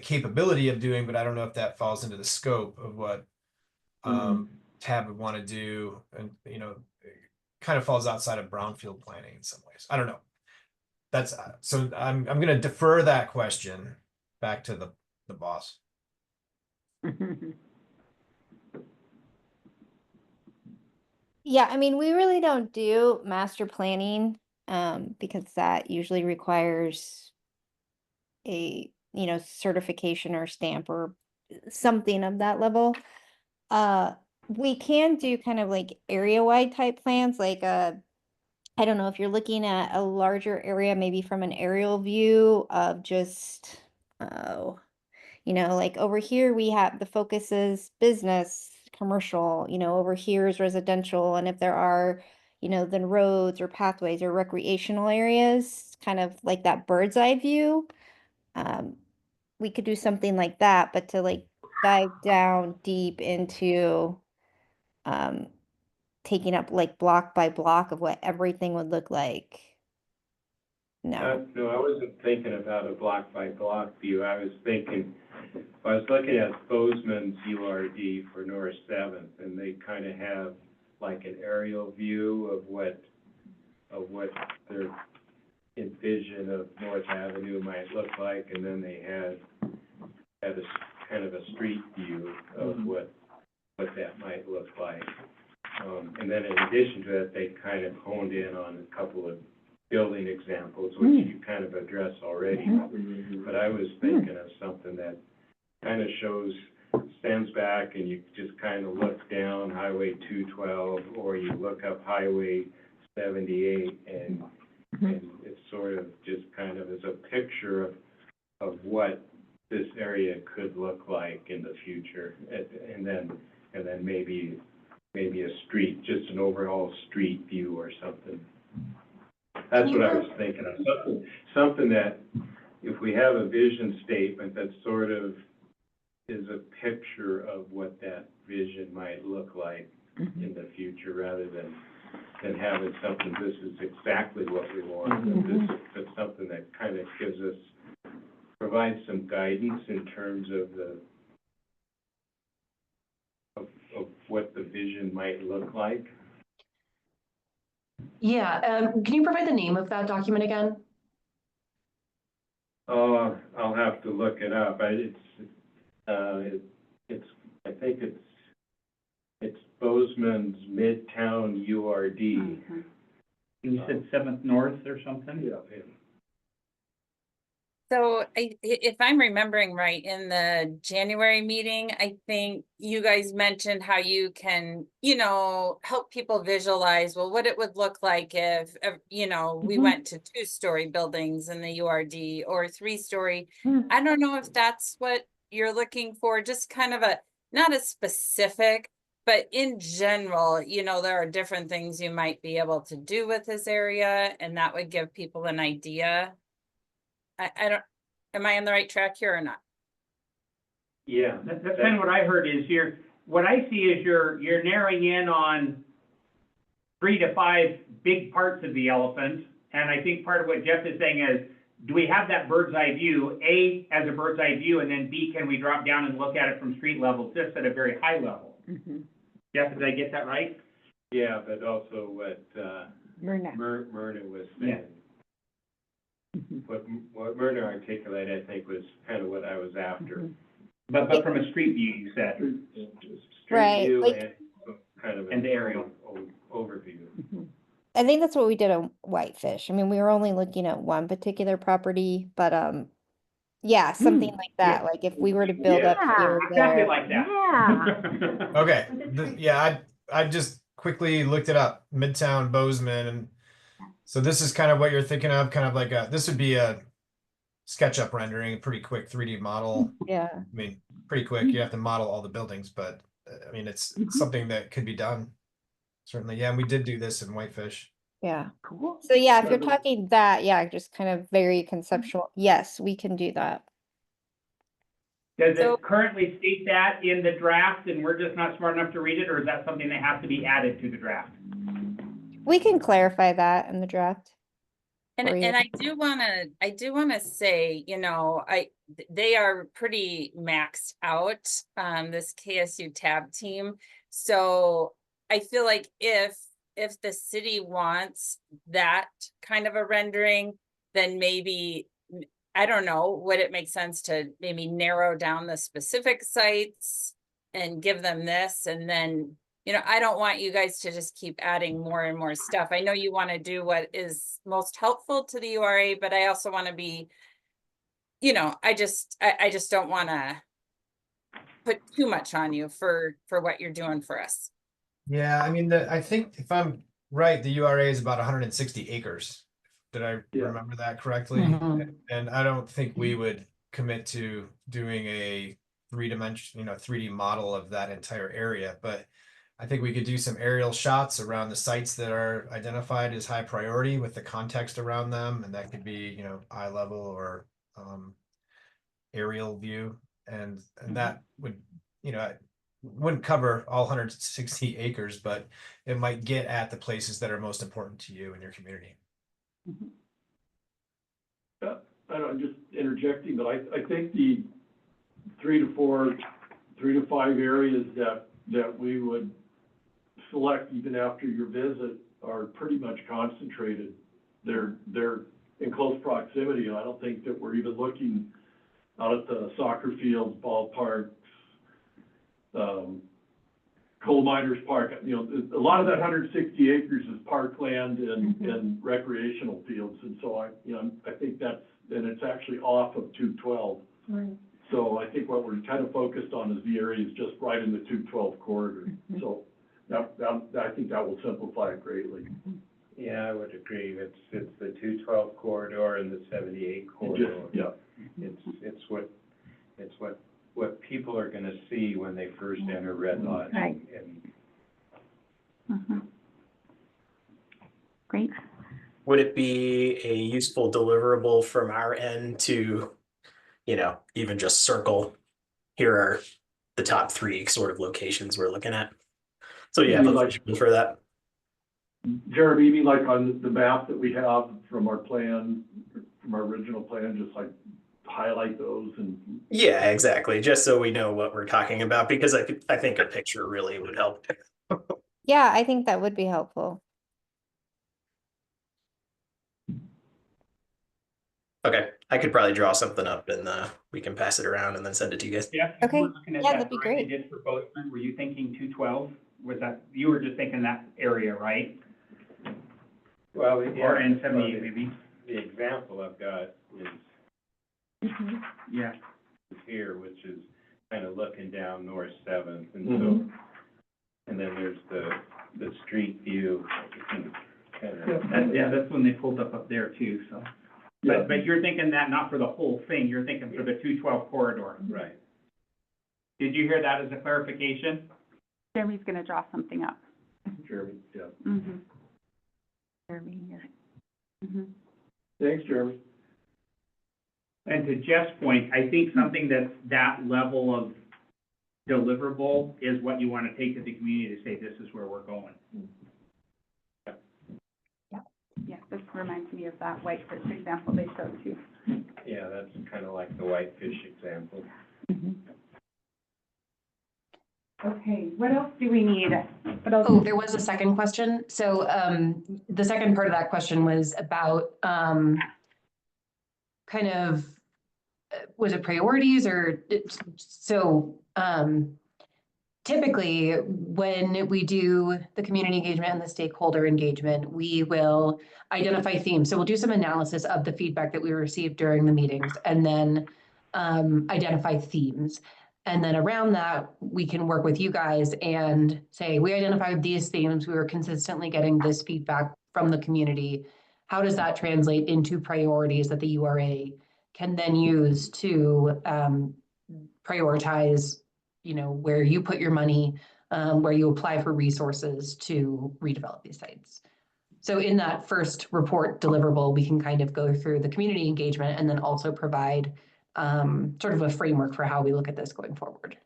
capability of doing, but I don't know if that falls into the scope of what TAB would want to do, and it kind of falls outside of brownfield planning in some ways. I don't know. That's so I'm going to defer that question back to the boss. Yeah, I mean, we really don't do master planning because that usually requires a, certification or stamp or something of that level. We can do kind of like area-wide type plans, like I don't know if you're looking at a larger area, maybe from an aerial view of just, like over here we have the focus is business, commercial, over here is residential. And if there are, then roads or pathways or recreational areas, kind of like that bird's eye view. We could do something like that, but to like dive down deep into taking up like block by block of what everything would look like. No. No, I wasn't thinking about a block by block view. I was looking at Bozeman's URD for North 7th, and they kind of have like an aerial view of what their envision of North Avenue might look like, and then they had a kind of a street view of what that might look like. And then in addition to that, they kind of honed in on a couple of building examples, which you kind of addressed already. But I was thinking of something that kind of shows stands back and you just kind of look down Highway 212, or you look up Highway 78, and it's sort of just kind of as a picture of what this area could look like in the future, and then maybe a street, just an overall street view or something. That's what I was thinking of. Something that, if we have a vision statement that sort of is a picture of what that vision might look like in the future, rather than having something, this is exactly what we want. But something that kind of provides some guidance in terms of of what the vision might look like. Yeah, can you provide the name of that document again? I'll have to look it up. I think it's Bozeman's Midtown URD. You said 7th North or something? Yeah. So if I'm remembering right, in the January meeting, I think you guys mentioned how you can, help people visualize, well, what it would look like if, we went to 2-story buildings in the URD or 3-story. I don't know if that's what you're looking for, just kind of not a specific, but in general, there are different things you might be able to do with this area, and that would give people an idea. I don't, am I on the right track here or not? Yeah, that's kind of what I heard is what I see is you're narrowing in on 3 to 5 big parts of the elephant. And I think part of what Jeff is saying is, do we have that bird's eye view, A, as a bird's eye view, and then B, can we drop down and look at it from street level, just at a very high level? Jeff, did I get that right? Yeah, but also what Myrna. Myrna was saying. What Myrna articulated, I think, was kind of what I was after. But from a street view, you said. Street Right, view like- and kind of And the aerial. overview. I think that's what we did on Whitefish. I mean, we were only looking at one particular property, but yeah, something like that. Like if we were to build up here, Exactly there. like that. Yeah. Okay, yeah, I just quickly looked it up, Midtown Bozeman, and so this is kind of what you're thinking of, kind of like this would be a SketchUp rendering, a pretty quick 3D model. Yeah. I mean, pretty quick. You have to model all the buildings, but I mean, it's something that could be done. Certainly, yeah, and we did do this in Whitefish. Yeah. Cool. So yeah, if you're talking that, yeah, just kind of very conceptual. Yes, we can do that. Does So- it currently state that in the draft and we're just not smart enough to read it, or is that something that has to be added to the draft? We can clarify that in the draft. And for you. I do wanna say, they are pretty maxed out, this KSU tab team. So I feel like if the city wants that kind of a rendering, then maybe, I don't know, would it make sense to maybe narrow down the specific sites and give them this, and then, I don't want you guys to just keep adding more and more stuff. I know you want to do what is most helpful to the URA, but I also want to be, I just don't want to put too much on you for what you're doing for us. Yeah, I mean, I think if I'm right, the URA is about 160 acres. Did I remember that correctly? And I don't think we would commit to doing a 3D model of that entire area, but I think we could do some aerial shots around the sites that are identified as high priority with the context around them, and that could be, eye level or aerial view, and that would, wouldn't cover all 160 acres, but it might get at the places that are most important to you and your community. I don't, just interjecting, but I think the 3 to 5 areas that we would select even after your visit are pretty much concentrated. They're in close proximity, and I don't think that we're even looking out at the soccer fields, ballparks, coal miners park. A lot of that 160 acres is parkland and recreational fields, and so I think and it's actually off of 212. Right. So I think think what we're kind of focused on is the areas just right in the 212 corridor. So I think that will simplify it greatly. Yeah, I would agree. It's the 212 corridor and the 78 corridor. Yeah. It's what people are gonna see when they first enter Red Lodge. Right. And Mhm. Great. Would it be a useful deliverable from our end to, even just circle, here are the top 3 sort of locations we're looking at? So you have a visual for that. Jeremy, you mean like on the map that we have from our plan, from our original plan, just like highlight those and? Yeah, exactly. Just so we know what we're talking about, because I think a picture really would help. Yeah, I think that would be helpful. Okay, I could probably draw something up and we can pass it around and then send it to you guys. Jeff, Okay. you were looking at Yeah, that that'd be drawing they great. did for Bozeman, were you thinking 212? Was that, you were just thinking that area, right? well, Or in 78 maybe? the example I've got is Yeah. here, which is kind of looking down North 7th, and Mhm. and then there's the street view. Kind of, That's when they pulled up there too, so. Yeah. But you're thinking that not for the whole thing, you're thinking for the 212 corridor. right. Did you hear that as a clarification? Jeremy's gonna draw something up. Jeremy, yeah. Mm-hmm. Jeremy, here. Mm-hmm. Thanks, Jeremy. And to Jeff's point, I think something that's that level of deliverable is what you want to take to the community to say, this is where we're going. Yeah, this reminds me of that whitefish example they showed too. Yeah, that's kind of like the whitefish example. Okay, what else do we need? What else? Oh, there was a second question. So the second part of that question was about kind of, was it priorities or, typically, when we do the community engagement and the stakeholder engagement, we will identify themes. So we'll do some analysis of the feedback that we received during the meetings and then identify themes. And then around that, we can work with you guys and say, we identified these themes, we were consistently getting this feedback from the community. How does that translate into priorities that the URA can then use to prioritize, where you put your money, where you apply for resources to redevelop these sites? So in that first report deliverable, we can kind of go through the community engagement and then also provide sort of a framework for how we look at this going forward.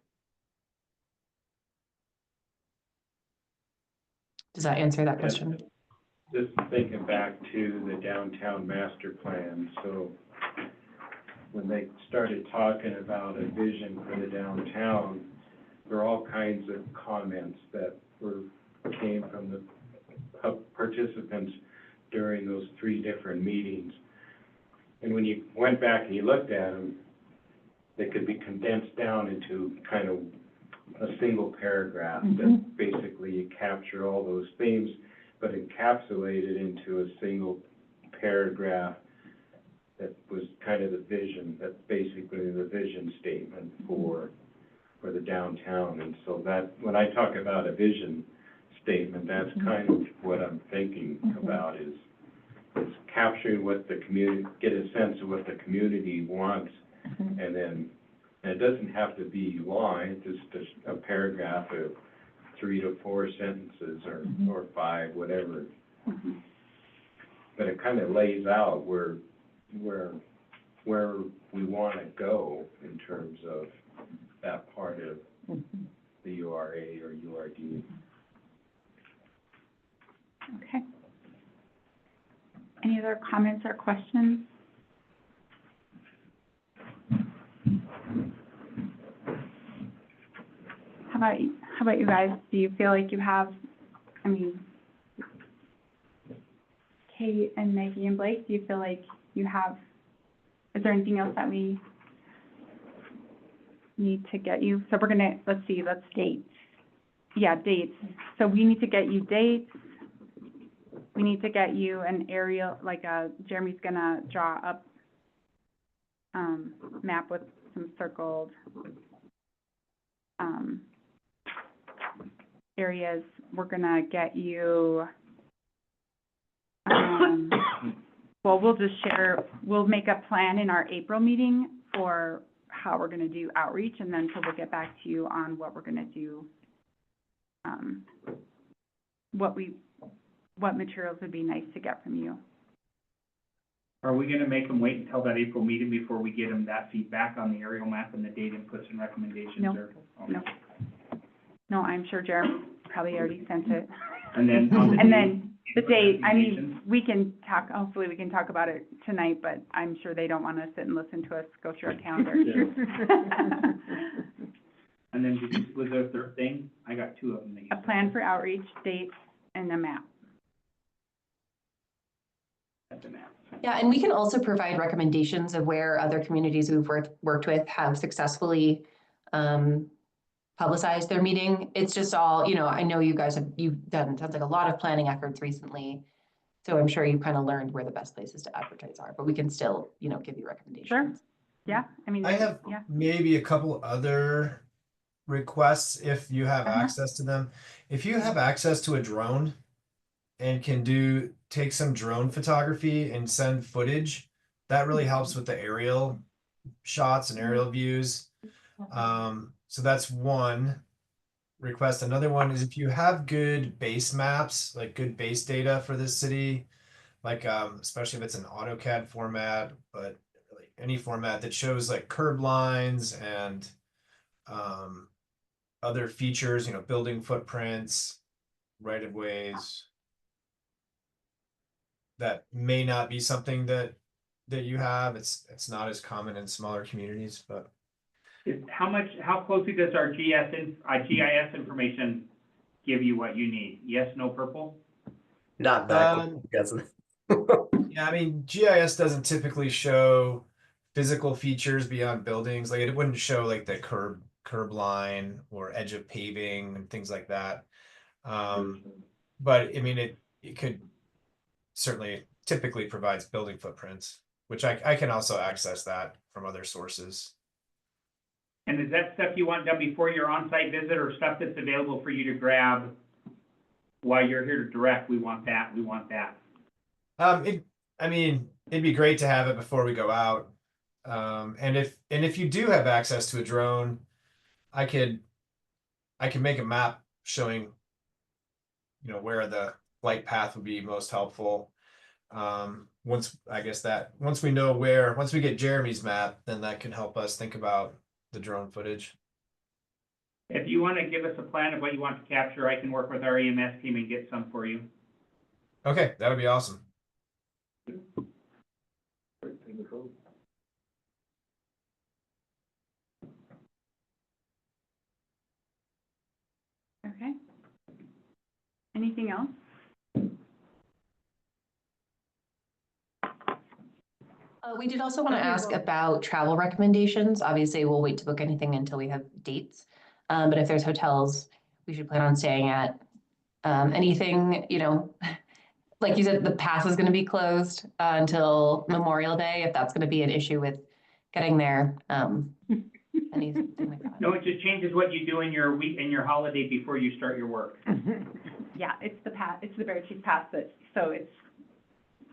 Does that answer that question? Just thinking back to the downtown master plan, so when they started talking about a vision for the downtown, there were all kinds of comments that came from the participants during those 3 different meetings. And when you went back and you looked at them, they could be condensed down into kind of a single paragraph that basically you capture all those themes, but encapsulated into a single paragraph that was kind of the vision, that's basically the vision statement for the downtown. And so that, when I talk about a vision statement, that's kind of what I'm thinking about is capturing what the community, get a sense of what the community wants, and then, and it doesn't have to be long, it's just a paragraph of 3 to 4 sentences or 5, whatever. But it kind of lays out where we want to go in terms of that part of the URA or URD. Okay. Any other comments or questions? How about you guys? Do you feel like you have, Kate and Maggie and Blake, do you feel like you have, is there anything else that we need to get you? So we're gonna, let's dates. Yeah, dates. So we need to get you dates. We need to get you an aerial, Jeremy's gonna draw up map with some circled areas. We're gonna get you, well, we'll just share, we'll make a plan in our April meeting for how we're gonna do outreach, and then so we'll get back to you on what we're gonna do, what materials would be nice to get from you. Are we gonna make them wait until that April meeting before we get them that feedback on the aerial map and the data inputs and recommendations? No. or- No. No, I'm sure Jeremy probably already sent it. And then on the And date, then the date, I mean, recommendations? we can talk, hopefully we can talk about it tonight, but I'm sure they don't want to sit and listen to us go through our calendar. And then was there a third thing? I got two of them. that you A said. plan for outreach, dates, and a map. That's the map. Yeah, and we can also provide recommendations of where other communities we've worked with have successfully publicized their meeting. It's just all, you know, I know you've done, sounds like a lot of planning efforts recently. So I'm sure you've kind of learned where the best places to advertise are, but we can still, you know, give you recommendations. Sure. Yeah, I mean, I have yeah. maybe a couple other requests if you have Uh-huh. access to them. If you have access to a drone and can take some drone photography and send footage, that really helps with the aerial shots and aerial views. So that's one request. Another one is if you have good base maps, like good base data for this city, like especially if it's an AutoCAD format, but really any format that shows like curb lines and other features, you know, building footprints, right of ways. That may not be something that you have. It's not as common in smaller communities, but How closely does our GIS information give you what you need? Yes, no, purple? Not that Um, doesn't. yeah, I mean, GIS doesn't typically show physical features beyond buildings. Like it wouldn't show like the curb line or edge of paving and things like that. But I mean, it could certainly typically provides building footprints, which I can also access that from other sources. And is that stuff you want done before your on-site visit, or stuff that's available for you to grab while you're here to direct? We want that, we want that. I mean, it'd be great to have it before we go out. And if you do have access to a drone, I can make a map showing, you know, where the flight path would be most helpful. Once we know once we get Jeremy's map, then that can help us think about the drone footage. If you want to give us a plan of what you want to capture, I can work with our EMS team and get some for you. Okay, that would be awesome. Okay. Anything else? We did also want to ask about travel recommendations. Obviously, we'll wait to book anything until we have dates. But if there's hotels we should plan on staying at, anything, you know, like you said, the pass is going to be closed until Memorial Day, if that's going to be an issue with getting there. Anything like that. No, it just changes what you do in your week, in your holiday before you start your work. Yeah, it's the pass, it's the Bear Chief Pass so it's,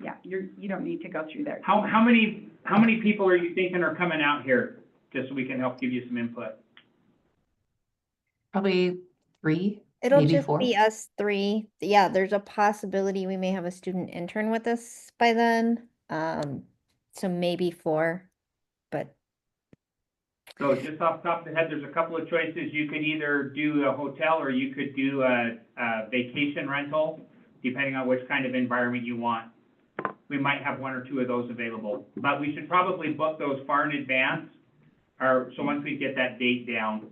yeah, you don't need to go through there. How many people are you thinking are coming out here, just so we can help give you some input? Probably 3, It'll maybe just 4. be us 3. Yeah, there's a possibility we may have a student intern with us by then. So maybe 4, but So just off the top of the head, there's a couple of choices. You could either do a hotel or you could do a vacation rental, depending on which kind of environment you want. We might have 1 or 2 of those available, but we should probably book those far in advance, or so once we get that date down.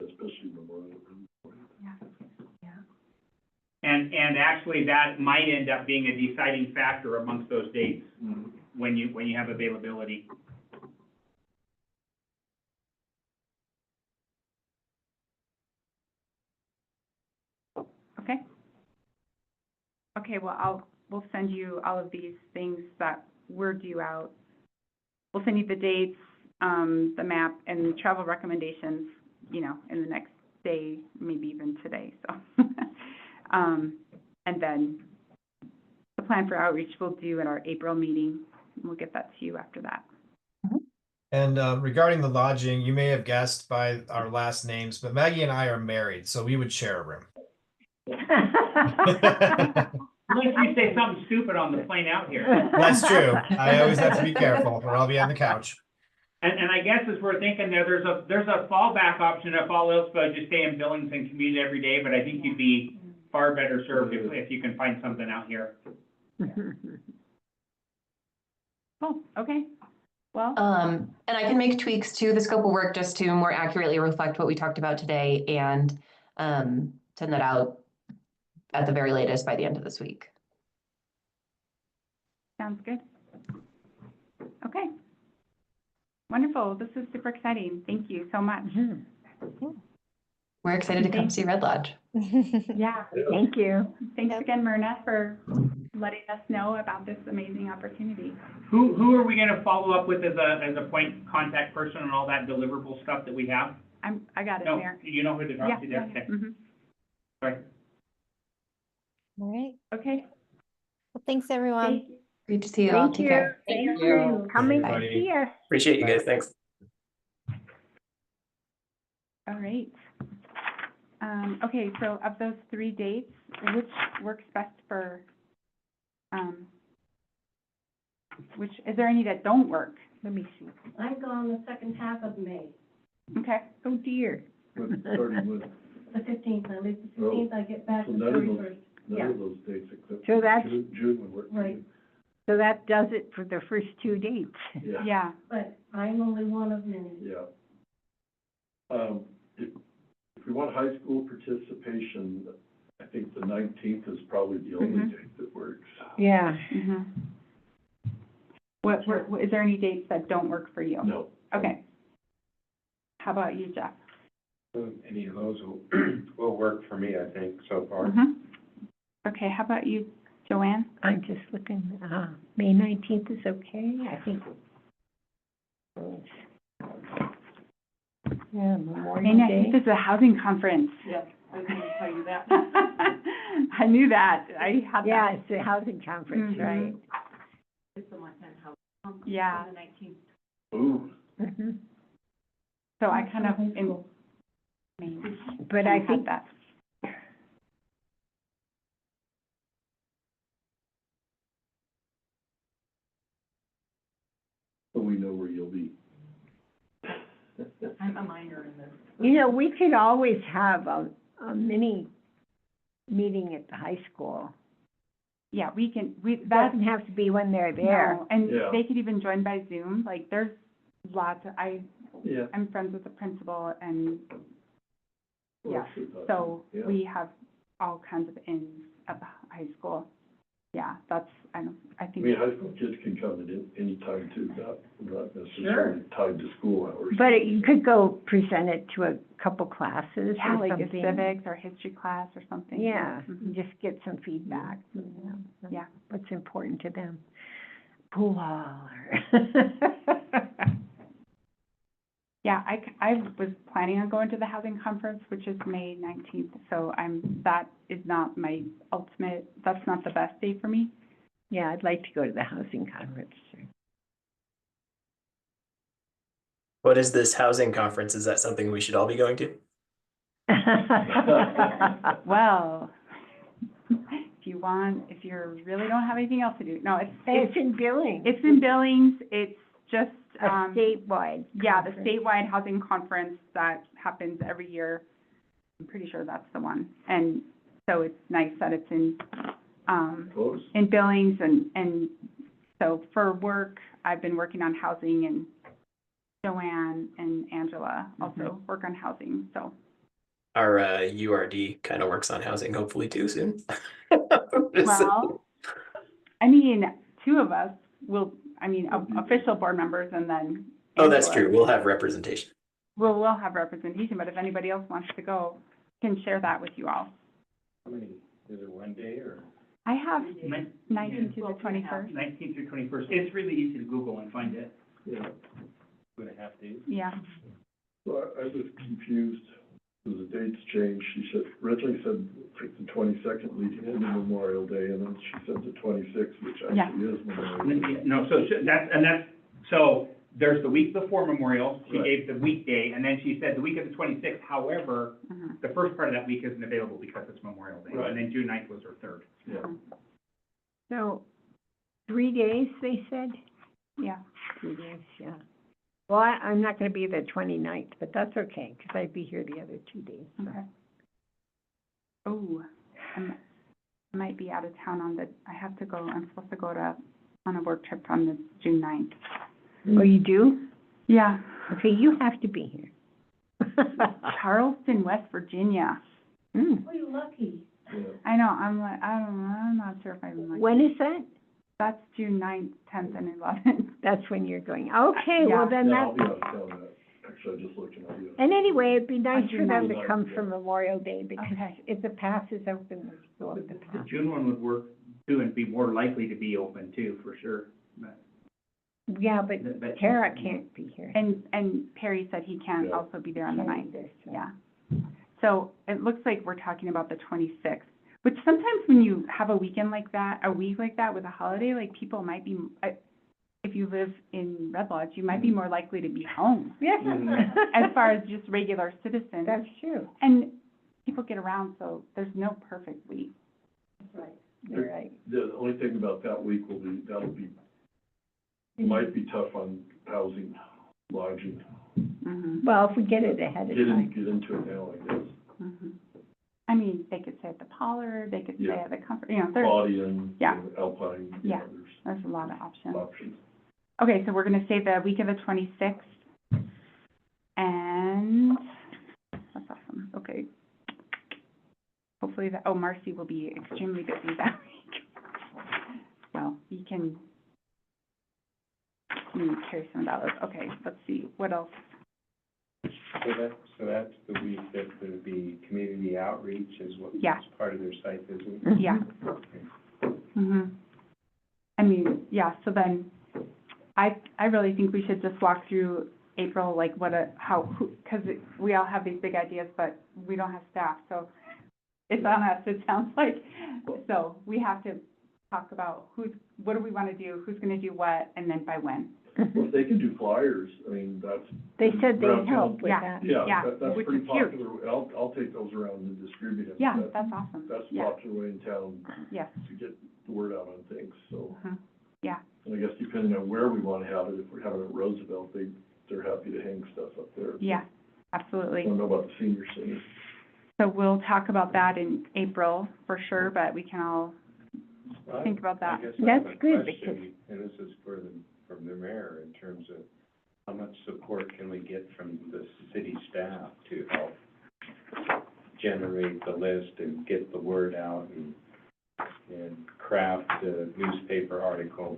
Especially Memorial. And actually, that might end up being a deciding factor amongst those dates when you have availability. Okay. Okay, well, we'll send you all of these things that we're due out we'll send you the dates, the map, and travel recommendations, you know, in the next day, maybe even today, so. And then the plan for outreach we'll do at our April meeting, and we'll get that to you after that. And regarding the lodging, you may have guessed by our last names, but Maggie and I are married, so we would share a room. Unless you say something stupid on the plane out here. That's true. I always have to be careful, or I'll be on the couch. And I guess as we're thinking there's a fallback option if all else fails, just stay in Billings and commute every day, but I think you'd be far better served if you can find something out here. Oh, okay, well, And I can make tweaks to the scope of work just to more accurately reflect what we talked about today and send that out at the very latest by the end of this week. sounds good. Okay. Wonderful, this is super exciting, thank you so much. We're excited to come see Red Lodge. Yeah, Thank you. thanks again, Myrna, for letting us know about this amazing opportunity. Who are we gonna follow up with as a point contact person and all that deliverable stuff that we have? I got it No, there. you know who to talk to there? Yeah. Okay. Mhm. Sorry. All right. Okay. Well, thanks, everyone. Thank you. Great to see you all. Thank Take you. care. Thanks for coming to Everybody. see us. Appreciate you guys. Thanks. All right. Okay, so of those 3 dates, which works best for, is there any that don't work? Let me see. I'm gone the second half of May, Okay, Oh, dear. Starting with, the 15th, I leave the 15th, I get back so the none of those, 31st. none Yeah. of those dates except So for that's- June would work for Right. you. So that does it for the first 2 dates. Yeah. yeah, But I'm only one of many. Yeah. If we want high school participation, I think the 19th is probably the only Mhm. date that works. Yeah. mhm. What, is there any dates that don't work for you? No. Okay. How about you, Jeff? Any of those will work for me, I think, so far. Mhm. Okay, how about you, Joanne? I'm just looking, May 19th is okay, I think. Yeah, Memorial May Day. 19th is a housing conference. Yeah, I was gonna tell you that. I knew that, I had that. Yeah, it's the housing conference, Mhm. right? It's the Montana House. Yeah. On the 19th. Ooh, Mhm. So I kind of, High school. But I had think that. so we know where you'll be. I'm a minor in this. You know, we could always have a mini meeting at the high school. Yeah, we can, It doesn't have to be when they're there. No, and Yeah. they could even join by Zoom, like, there's lots of, Yeah. I'm friends with the principal, and, Well, yeah, that's good thought, so yeah. we have all kinds of ins at the high school. Yeah, that's, I I think, mean, high school kids can come at any time too, not necessarily tied to school hours. But you could go present it to a couple classes yeah, or like a something. civics or history class or something. Yeah, Mhm. just get some feedback, you know, Yeah. what's important to them. Pool hall or. Yeah, I was planning on going to the housing conference, which is May 19th, so that is not my ultimate, that's not the best day for me. Yeah, I'd like to go to the housing conference. What is this housing conference? Is that something we should all be going to? Well, if you really don't have anything else to do, no, It's in Billings. it's in Billings, it's just, A statewide. yeah, the conference. statewide housing conference that happens every year. I'm pretty sure that's the one, and so it's nice that it's Close. in Billings, and so for work, I've been working on housing, and Joanne and Angela also work on housing, so. Our URD kind of works on housing, hopefully too soon. Well, I mean, 2 of us will, official board members, and then. Oh, that's Angela. true. We'll have representation. We'll have representation, but if anybody else wants to go, can share that with you all. How many, is it one day or? I have Nin- 19th to the 21st. 19th through 21st. It's really easy to Google and find it. Yeah. 2.5 days. Yeah. So I was confused, because the dates changed. She said, originally said like the 22nd leading into Memorial Day, and then she said the 26th, which Yeah. actually is Memorial Day. No, so so there's the week before Memorial, she Right. gave the weekday, and then she said the week of the 26th, however, Mhm. the first part of that week isn't available because it's Memorial Day, Right. and then June 9th was her third. Yeah. So, 3 days, they said? Yeah. 3 days, yeah. Well, I'm not gonna be the 29th, but that's okay, because I'd be here the other 2 days. so. Okay. Oh, I might be out of town on I have to go, I'm supposed to go on a work trip on the June 9th. Oh, you do? Yeah. Okay, you have to be here. Charleston, West Virginia. Hmm. Oh, you're lucky. Yeah. I know, I'm like, I don't know, I'm not sure if I'm like. When is that? That's June 9th, 10th, and 11th. That's when you're going. Okay, Yeah. well then Yeah, I'll that, be out of town that, actually, I just looked and I'll be out. and anyway, it'd be nice On for June them to 9th. come for Memorial Day, because Okay. if the pass is open, they still have the The pass. June one would work too, and be more likely to be open too, for sure. But- Yeah, but but- Tara can't be here. And Perry said he can't Yeah. also be there on the Can't 9th. either, so. Yeah. So it looks like we're talking about the 26th, which sometimes when you have a weekend like that, a week like that with a holiday, like people might be, if you live in Red Lodge, you might be more likely to be home Yeah. as far as just regular citizens. That's true. And people get around, so there's no perfect week. Right. You're right. The only thing about that week might be tough on housing, lodging. Mhm. Well, if we get it ahead of time. Get into it now, I guess. Mhm. I mean, they could stay at the Pollard, they could stay Yeah. at the Comfort, there's, Claudia and Yeah. Alpine, Yeah. there's there's a lot of options. options. Okay, so we're gonna say the week of the 26th. And, that's awesome, okay. Hopefully Marcy will be extremely busy that week. Well, you can carry some of that, okay, let's see, what else? So that's the week that there'd be community outreach is what Yeah. is part of their site visit? Yeah. I mean, yeah, so then, I really think we should just walk through April, like because we all have these big ideas, but we don't have staff, so it's on us, it sounds like. So we have to talk about what do we want to do, who's going to do what, and then by when. Well, if they can do flyers, I mean, that's. They said they'd around help town. with Yeah. that. Yeah, that's which pretty is huge. popular. I'll take those around and distribute them. Yeah, that's awesome. That's Yeah. popular way in town Yes. to get the word out on things, so. Mhm. Yeah. And I guess depending on where we want to have it, if we're having it at Roosevelt, they're happy to hang stuff up there. Yeah, I absolutely. don't know about the senior center. So we'll talk about that in April for sure, but we can all think about that. I guess I have That's a good, question, and this is from the mayor, in terms of how much support can we get from the city staff to help generate the list and get the word out and craft a newspaper article?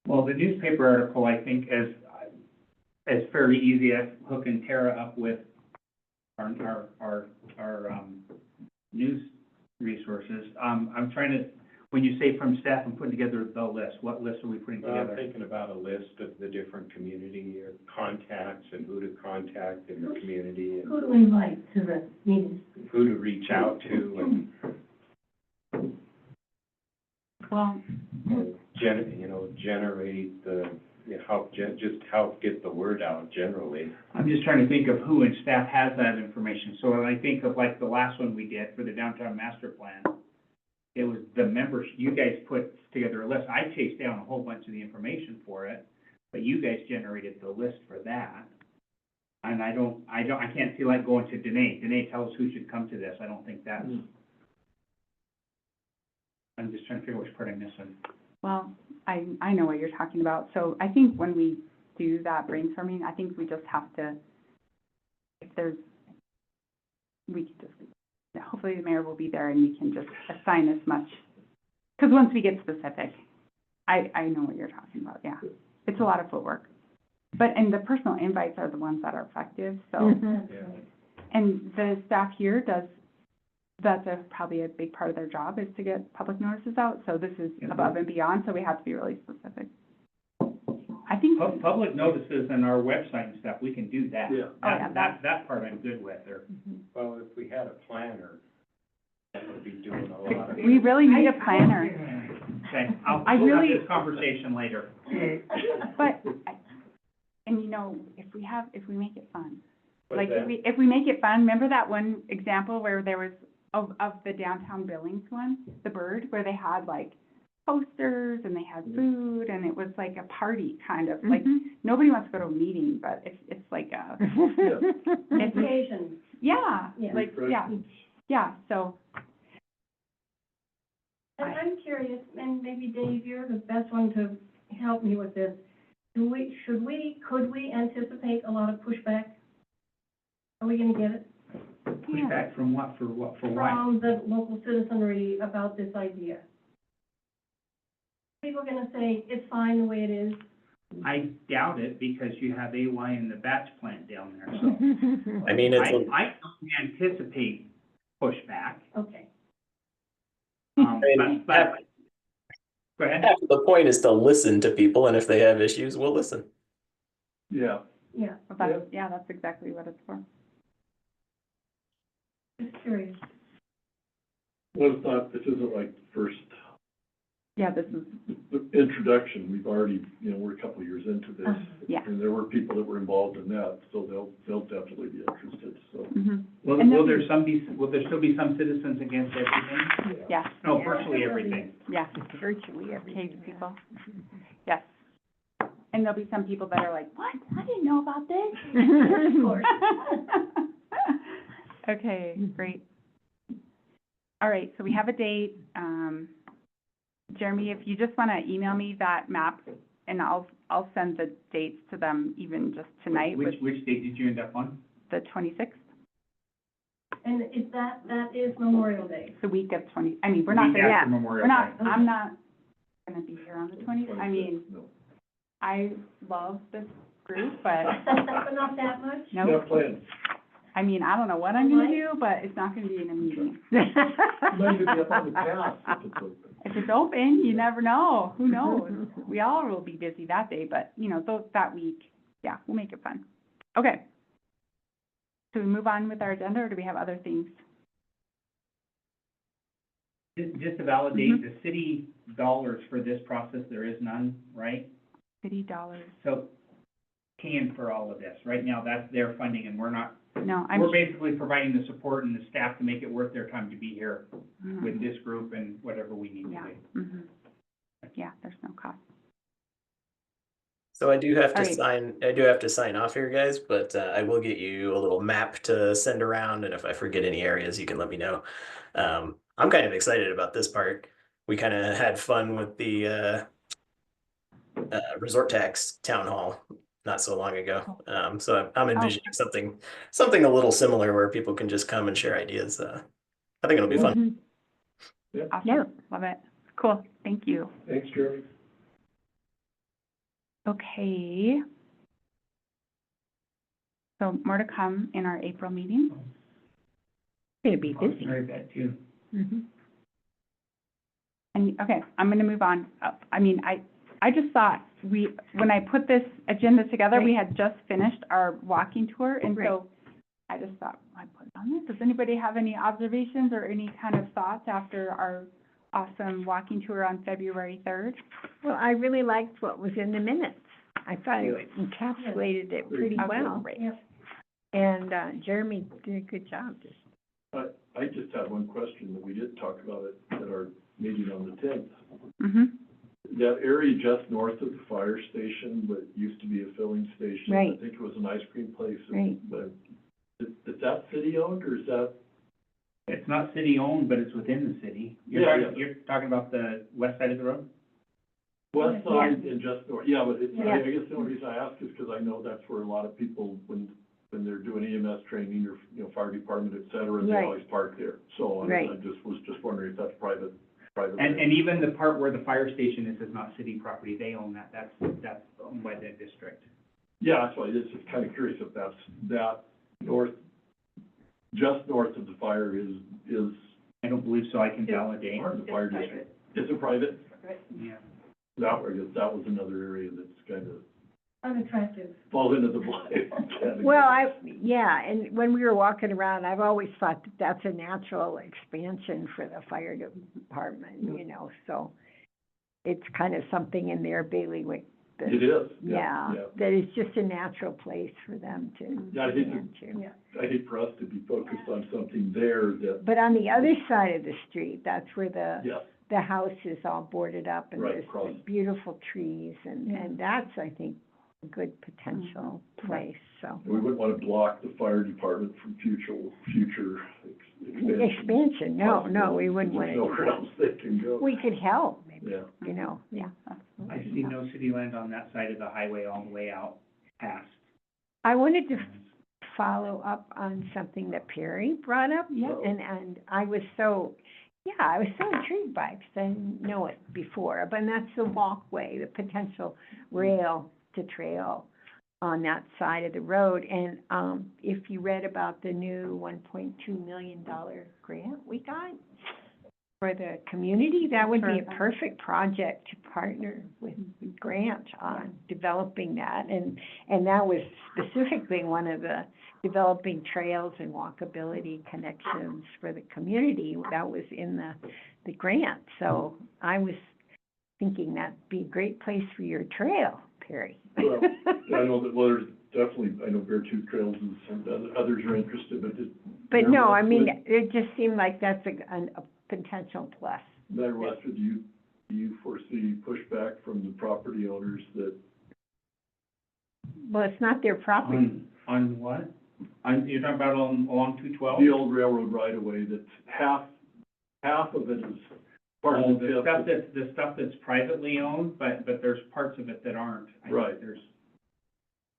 Well, the newspaper article, I think, is fairly easy as hooking Tara up with our news resources. I'm trying to, when you say from staff and putting together the list, what list are we putting Well, I'm together? thinking about a list of the different community or contacts and who to contact in the community and Who do we invite to the meetings? who to reach out to Well, and generate the, help get the word out generally. I'm just trying to think of who in staff has that information. So when I think of like the last one we did for the downtown master plan, it was the members, you guys put together a list. I chased down a whole bunch of the information for it, but you guys generated the list for that. And I can't see like going to Danae. Danae, tell us who should come to this. I don't think that's, I'm just trying to figure which part I'm missing. well, I know what you're talking about. So I think when we do that brainstorming, I think we just have to, we can just, hopefully the mayor will be there and we can just assign as much. Because once we get specific, I know what you're talking about, yeah. It's a lot of footwork. And the personal invites are the ones that are effective, so. Mhm. Yeah. And the staff here that's probably a big part of their job is to get public notices out, so this is above and beyond, so we have to be really specific. think, Public notices on our website and stuff, we can do that. Yeah. Oh, yeah, That part I'm good with, or. Well, if we had a planner, that would be doing a lot of. we really need a planner. Okay, I'll I we'll have really- this conversation later. But, and you know, if we make it fun. What's Like, that? if we make it fun, remember that one example where there was, of the downtown Billings one, the bird, where they had like posters and they had food and it was like a party kind of, like, nobody wants to go to a meeting, but it's like a, it's, Occasion. yeah, Yeah. like, yeah, so, And I'm curious, and maybe Dave, you're the best one to help me with this. Could we anticipate a lot of pushback? Are we gonna get it Pushback from what, for what? from the local citizenry about this idea? People are gonna say, it's fine the way it is. I doubt it, because you have AY in the batch plant down there, so. I mean, it's, I don't anticipate pushback, Okay. but, go ahead. half of the point is to listen to people, and if they have issues, we'll listen. Yeah. Yeah, that's exactly what it's for. just curious. Well, it's not, this isn't like the first Yeah, this is, the introduction. We've already, we're a couple of years into this. yeah. And there were people that were involved in that, so they'll definitely be interested, so. Will And will then- will there still be some citizens against everything? Yeah, No, virtually everything. yeah. Virtually every. Okay, people. Yes. And there'll be some people that are like, what? I didn't know about this. Of course. Okay, great. All right, so we have a date. Jeremy, if you just want to email me that map, and I'll send the dates to them even just tonight with Which date did you end up on? the 26th, And is that is Memorial Day? the week of 20, I mean, we're not Week gonna, after Memorial we're not, Day. I'm not gonna be here on the 20th. I mean, No. I love this group, but But not that much? no. Got plans. I mean, I don't know what I'm gonna do, but it's not gonna be in a meeting. You might even be up on the path if it's open. If it's open, you never know. Who knows? We all will be busy that day, but, that week, yeah, we'll make it fun. Okay. So we move on with our agenda, or do we have other things? Just to validate, the city dollars for this process, there is none, right? City dollars? So paying for all of this, right now, that's their funding, and we're not, No, we're basically providing the support and the staff to make it worth their time to be here Mhm. with this group and whatever we need to Yeah, do. yeah, there's no cost. So I do have to Alright. sign off here, guys, but I will get you a little map to send around, and if I forget any areas, you can let me know. I'm kind of excited about this part. We kind of had fun with the resort tax town hall not so long ago. So I'm envisioning something a little similar where people can just come and share ideas. I think it'll be fun. Awesome. Yeah. Love it. Cool, thank you. Thanks, Jeremy. Okay. So more to come in our April meeting. Gonna be busy. Very bad too. Mhm. And, okay, I'm gonna move on. I mean, I just thought when I put this agenda together, we had just finished our walking tour, and so I just thought, I put it on this. Does anybody have any observations or any kind of thoughts after our awesome walking tour on February 3rd? Well, I really liked what was in the minutes. I thought it encapsulated it pretty Okay, well. great. And, Jeremy did a good job. I just have one question that we did talk about it at our meeting on the 10th. Mm-hmm. That area just north of the fire station, but used to be a filling station. Right. I think it was an ice cream place. Right. But is that city-owned, or is that? It's not city-owned, but it's within the city. You're talking about the west side of the road? West side and just north, yeah, but it's, Yeah. I guess the only reason I ask is because I know that's where a lot of people, when they're doing EMS training or, fire department, et cetera, they Right. always park there. So Right. I was just wondering if that's private. And even the part where the fire station is not city property, they own that, that's owned by the district. Yeah, that's why, it's just kind of curious if that's, that just north of the fire is I don't believe so, I can validate. part of the fire district. Is it private? Yeah. I guess that was another area that's kind of unattractive. falls into the blind category. Well, and when we were walking around, I've always thought that that's a natural expansion for the fire department, you know, so it's kind of something in their bailiwick that, It is, yeah, that is just a natural place for them to Yeah, I hate to- expand to. I hate for us to be focused on something there that, But on the other side of the street, that's where yes, the house is all boarded up and Right, there's across. beautiful trees and that's, I think, a good potential place, so. we wouldn't want to block the fire department from future expansion. Expansion, no, we wouldn't want There's to. nowhere else they can go. We could help, maybe, Yeah. you know, Yeah, I absolutely. see no city land on that side of the highway all the way out past. I wanted to follow up on something that Perry brought up. Yeah. And I was so intrigued by it, because I didn't know it before, but that's the walkway, the potential rail to trail on that side of the road. And, if you read about the new $1.2 million grant we got for the community, that would be a Perfect. perfect project to partner with Grant on developing that. And that was specifically one of the developing trails and walkability connections for the community. That was in the grant. So I was thinking that'd be a great place for your trail, Perry. Well, I know that, well, there's definitely, I know Beartooth Trails and others are interested, but just. But no, I mean, Mayor it just seemed like that's a potential plus. Westwood, do you foresee pushback from the property owners that, Well, it's not their property. On what? You're talking about along 212? the old railroad right of way, that half of it is part of the TIF. The stuff that's privately owned, but there's parts of it that aren't. I think Right. There's,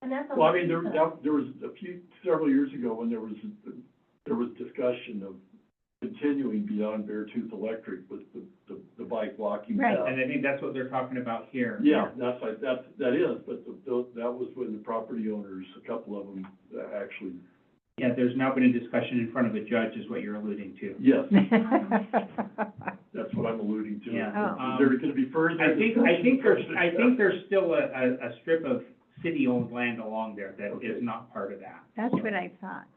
And that's on Well, I the mean, there was several years ago when there was discussion of continuing beyond Beartooth Electric with the bike walking Right. path. and I think that's what they're talking about here. Yeah, that is, but that was when the property owners, a couple of them, actually, Yeah, there's now been a discussion in front of a judge is what you're alluding to. yes, that's what I'm alluding to. Yeah. Is there gonna be further? I think discussion? there's still a strip of city-owned land along there that Okay. is not part of that. That's what I thought,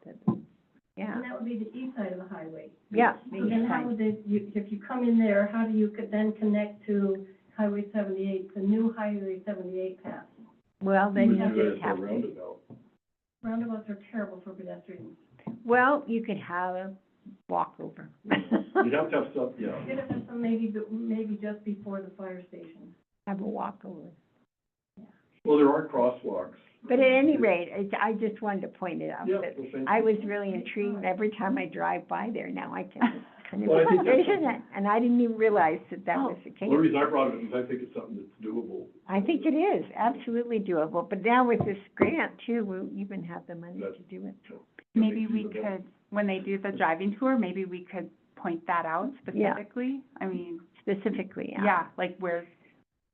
yeah, And that would be the east side of the highway. yeah. So then how would they, if you come in there, how do you could then connect to Highway 78, the new Highway 78 path? Well, then You you would do it just at have the to, roundabout. Roundabouts are terrible for pedestrians. well, you could have a walkover. You'd have to have some, yeah. Get it some maybe just before the fire station. Have a walkover. Well, there are crosswalks. But at any rate, I just wanted to point it out, Yeah, that well, thank I you. was really intrigued. Every time I drive by there now, I can kind of Well, I think that's envision it. And I didn't even realize that was the case. Well, the reason I brought it up is I think it's something that's doable. I think it is absolutely doable. But now with this grant too, we'll even have the money to do it. Maybe we could, when they do the driving tour, maybe we could point that out Yeah. specifically. I mean, Specifically, yeah, like where,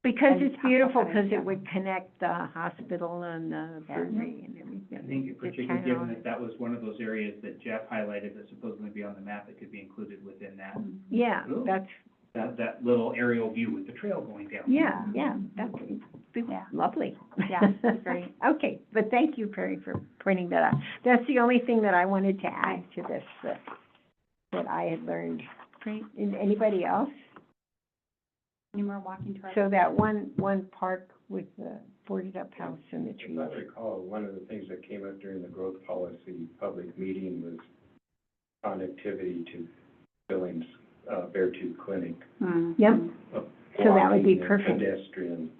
Because And it's talk about beautiful, that, because yeah. it would connect the hospital and the battery and everything. I think It's particularly kinda given all- that that was one of those areas that Jeff highlighted that supposedly be on the map that could be included within that, Yeah, Oh. that's, that little aerial view with the trail going down. yeah, that's Yeah. lovely. Yeah, great. Okay, but thank you, Perry, for pointing that out. That's the only thing that I wanted to add to this, that I had learned. Great. And anybody else? Any more walking tours? So that one park with the boarded up house and the If trees. I recall, one of the things that came up during the growth policy public meeting was connectivity to Billings, Beartooth Clinic. Yep, of So that would be walking and perfect. Pedestrian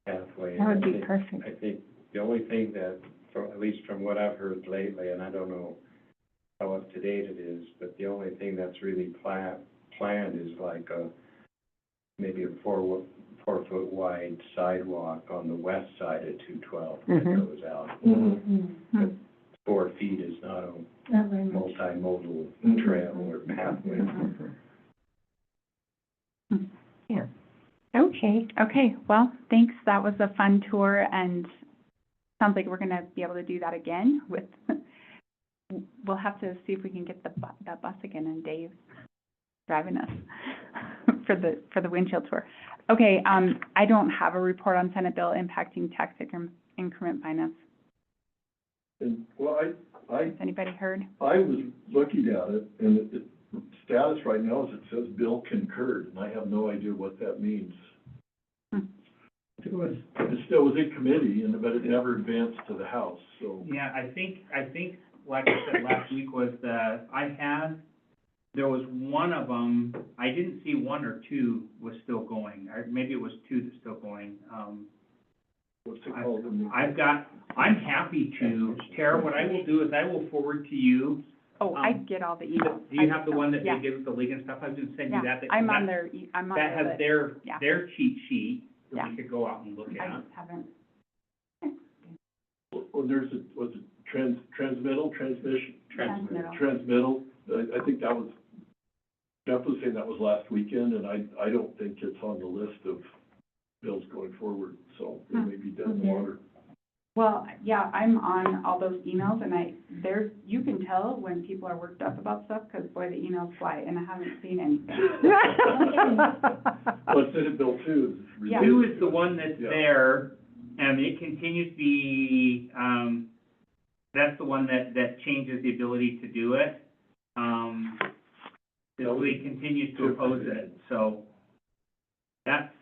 pathway. that would And I be think- perfect. I think the only thing that, at least from what I've heard lately, and I don't know how up to date it is, but the only thing that's really planned is like maybe a 4 foot wide sidewalk on the west side of 212 that Mhm. goes out. Mm-hmm. 4 feet is not a Not very much. multimodal trail or pathway. Yeah, okay. Okay, well, thanks. That was a fun tour and sounds like we're gonna be able to do that again with, we'll have to see if we can get that bus again and Dave driving us for the windshield tour. Okay, I don't have a report on Senate bill impacting tax increment increment finance? And, well, Has anybody heard? I was looking at it, and the status right now is it says bill concurred, and I have no idea what that means. It was, It still was in committee, but it never advanced to the House, so. yeah, I think, like I said last week was there was one of them, I didn't see one or two was still going, or maybe it was two that's still going. What's it called? I'm happy to, Tara, what I will do is I will forward to you. Oh, I get all the emails. Do you have the one that Yeah. they did with the league and stuff? I was gonna send you Yeah, that. I'm on I'm on That their has list. Yeah. their cheat sheet that Yeah. we could go out and look I at. just haven't. Well, there's was it transmittal, transmission? Transmittal. Transmittal, I think that was, Jeff was saying that was last weekend, and I don't think it's on the list of bills going forward, so it may be dead in the water. Well, yeah, I'm on all those emails, and you can tell when people are worked up about stuff, because boy, the emails fly, and I haven't seen anything. Well, Senate Bill 2 is. Yeah. Two is the one that's Yeah. there, and it continues to be, that's the one that changes the ability to do it. The league continues to oppose it, so that's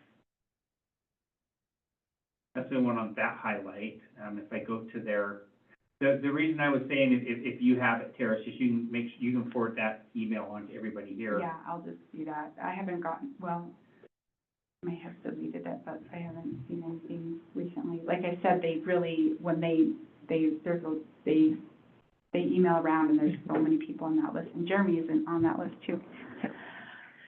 the one on that highlight. If I go to the reason I was saying if you have it, Tara, is just you can forward that email on to everybody here. Yeah, I'll just do that. I haven't gotten, well, I may have deleted it, but I haven't seen anything recently. Like I said, they really, when they email around, and there's so many people on that list, and Jeremy isn't on that list too.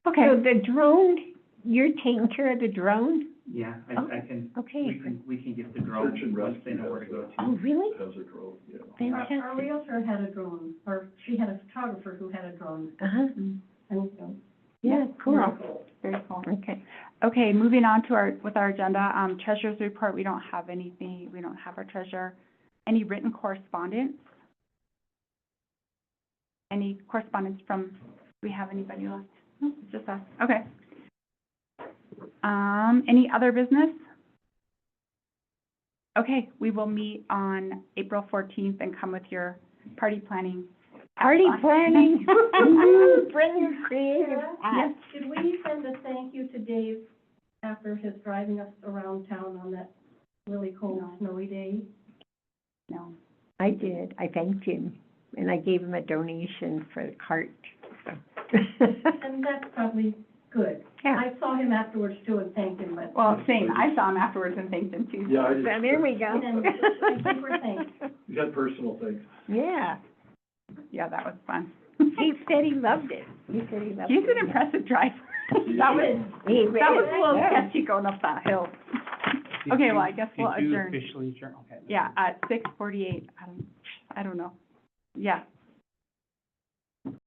Okay. So the drone, you're taking care of the drone? Yeah, I can, Okay. we can get the drone Search and once they rescue know where to go has to. Oh, really? Has a drone, yeah. Our Fantastic. realtor had a drone, or she had a photographer who had a drone, Uh-huh. and, Yeah, cool. Very cool. Okay. Okay, moving on to our agenda, treasurer's report, we don't have anything, we don't have our treasurer. Any written correspondence? Any correspondence from, do we have anybody left? No, it's just us, okay. Any other business? Okay, we will meet on April 14th and come with your party planning. Party planning. Bring your creative Sarah? hat. Did we send a thank you to Dave after his driving us around town on that really cold, No. snowy day? No. I did. I thanked him, and I gave him a donation for the cart. So. And that's probably good. Yeah. I saw him afterwards too and thanked him, but. Well, same, I saw him afterwards and thanked him too. Yeah, I So there we go. And I think we're thanked. You got personal things. Yeah. Yeah, that was fun. He said he loved it. He said he loved it. He's an impressive driver. That was, He that was a little yeah. sketchy going up that hill. Okay, well, I guess we'll adjourn. Officially adjourn, okay. Yeah, at 6:48, I don't know. Yeah,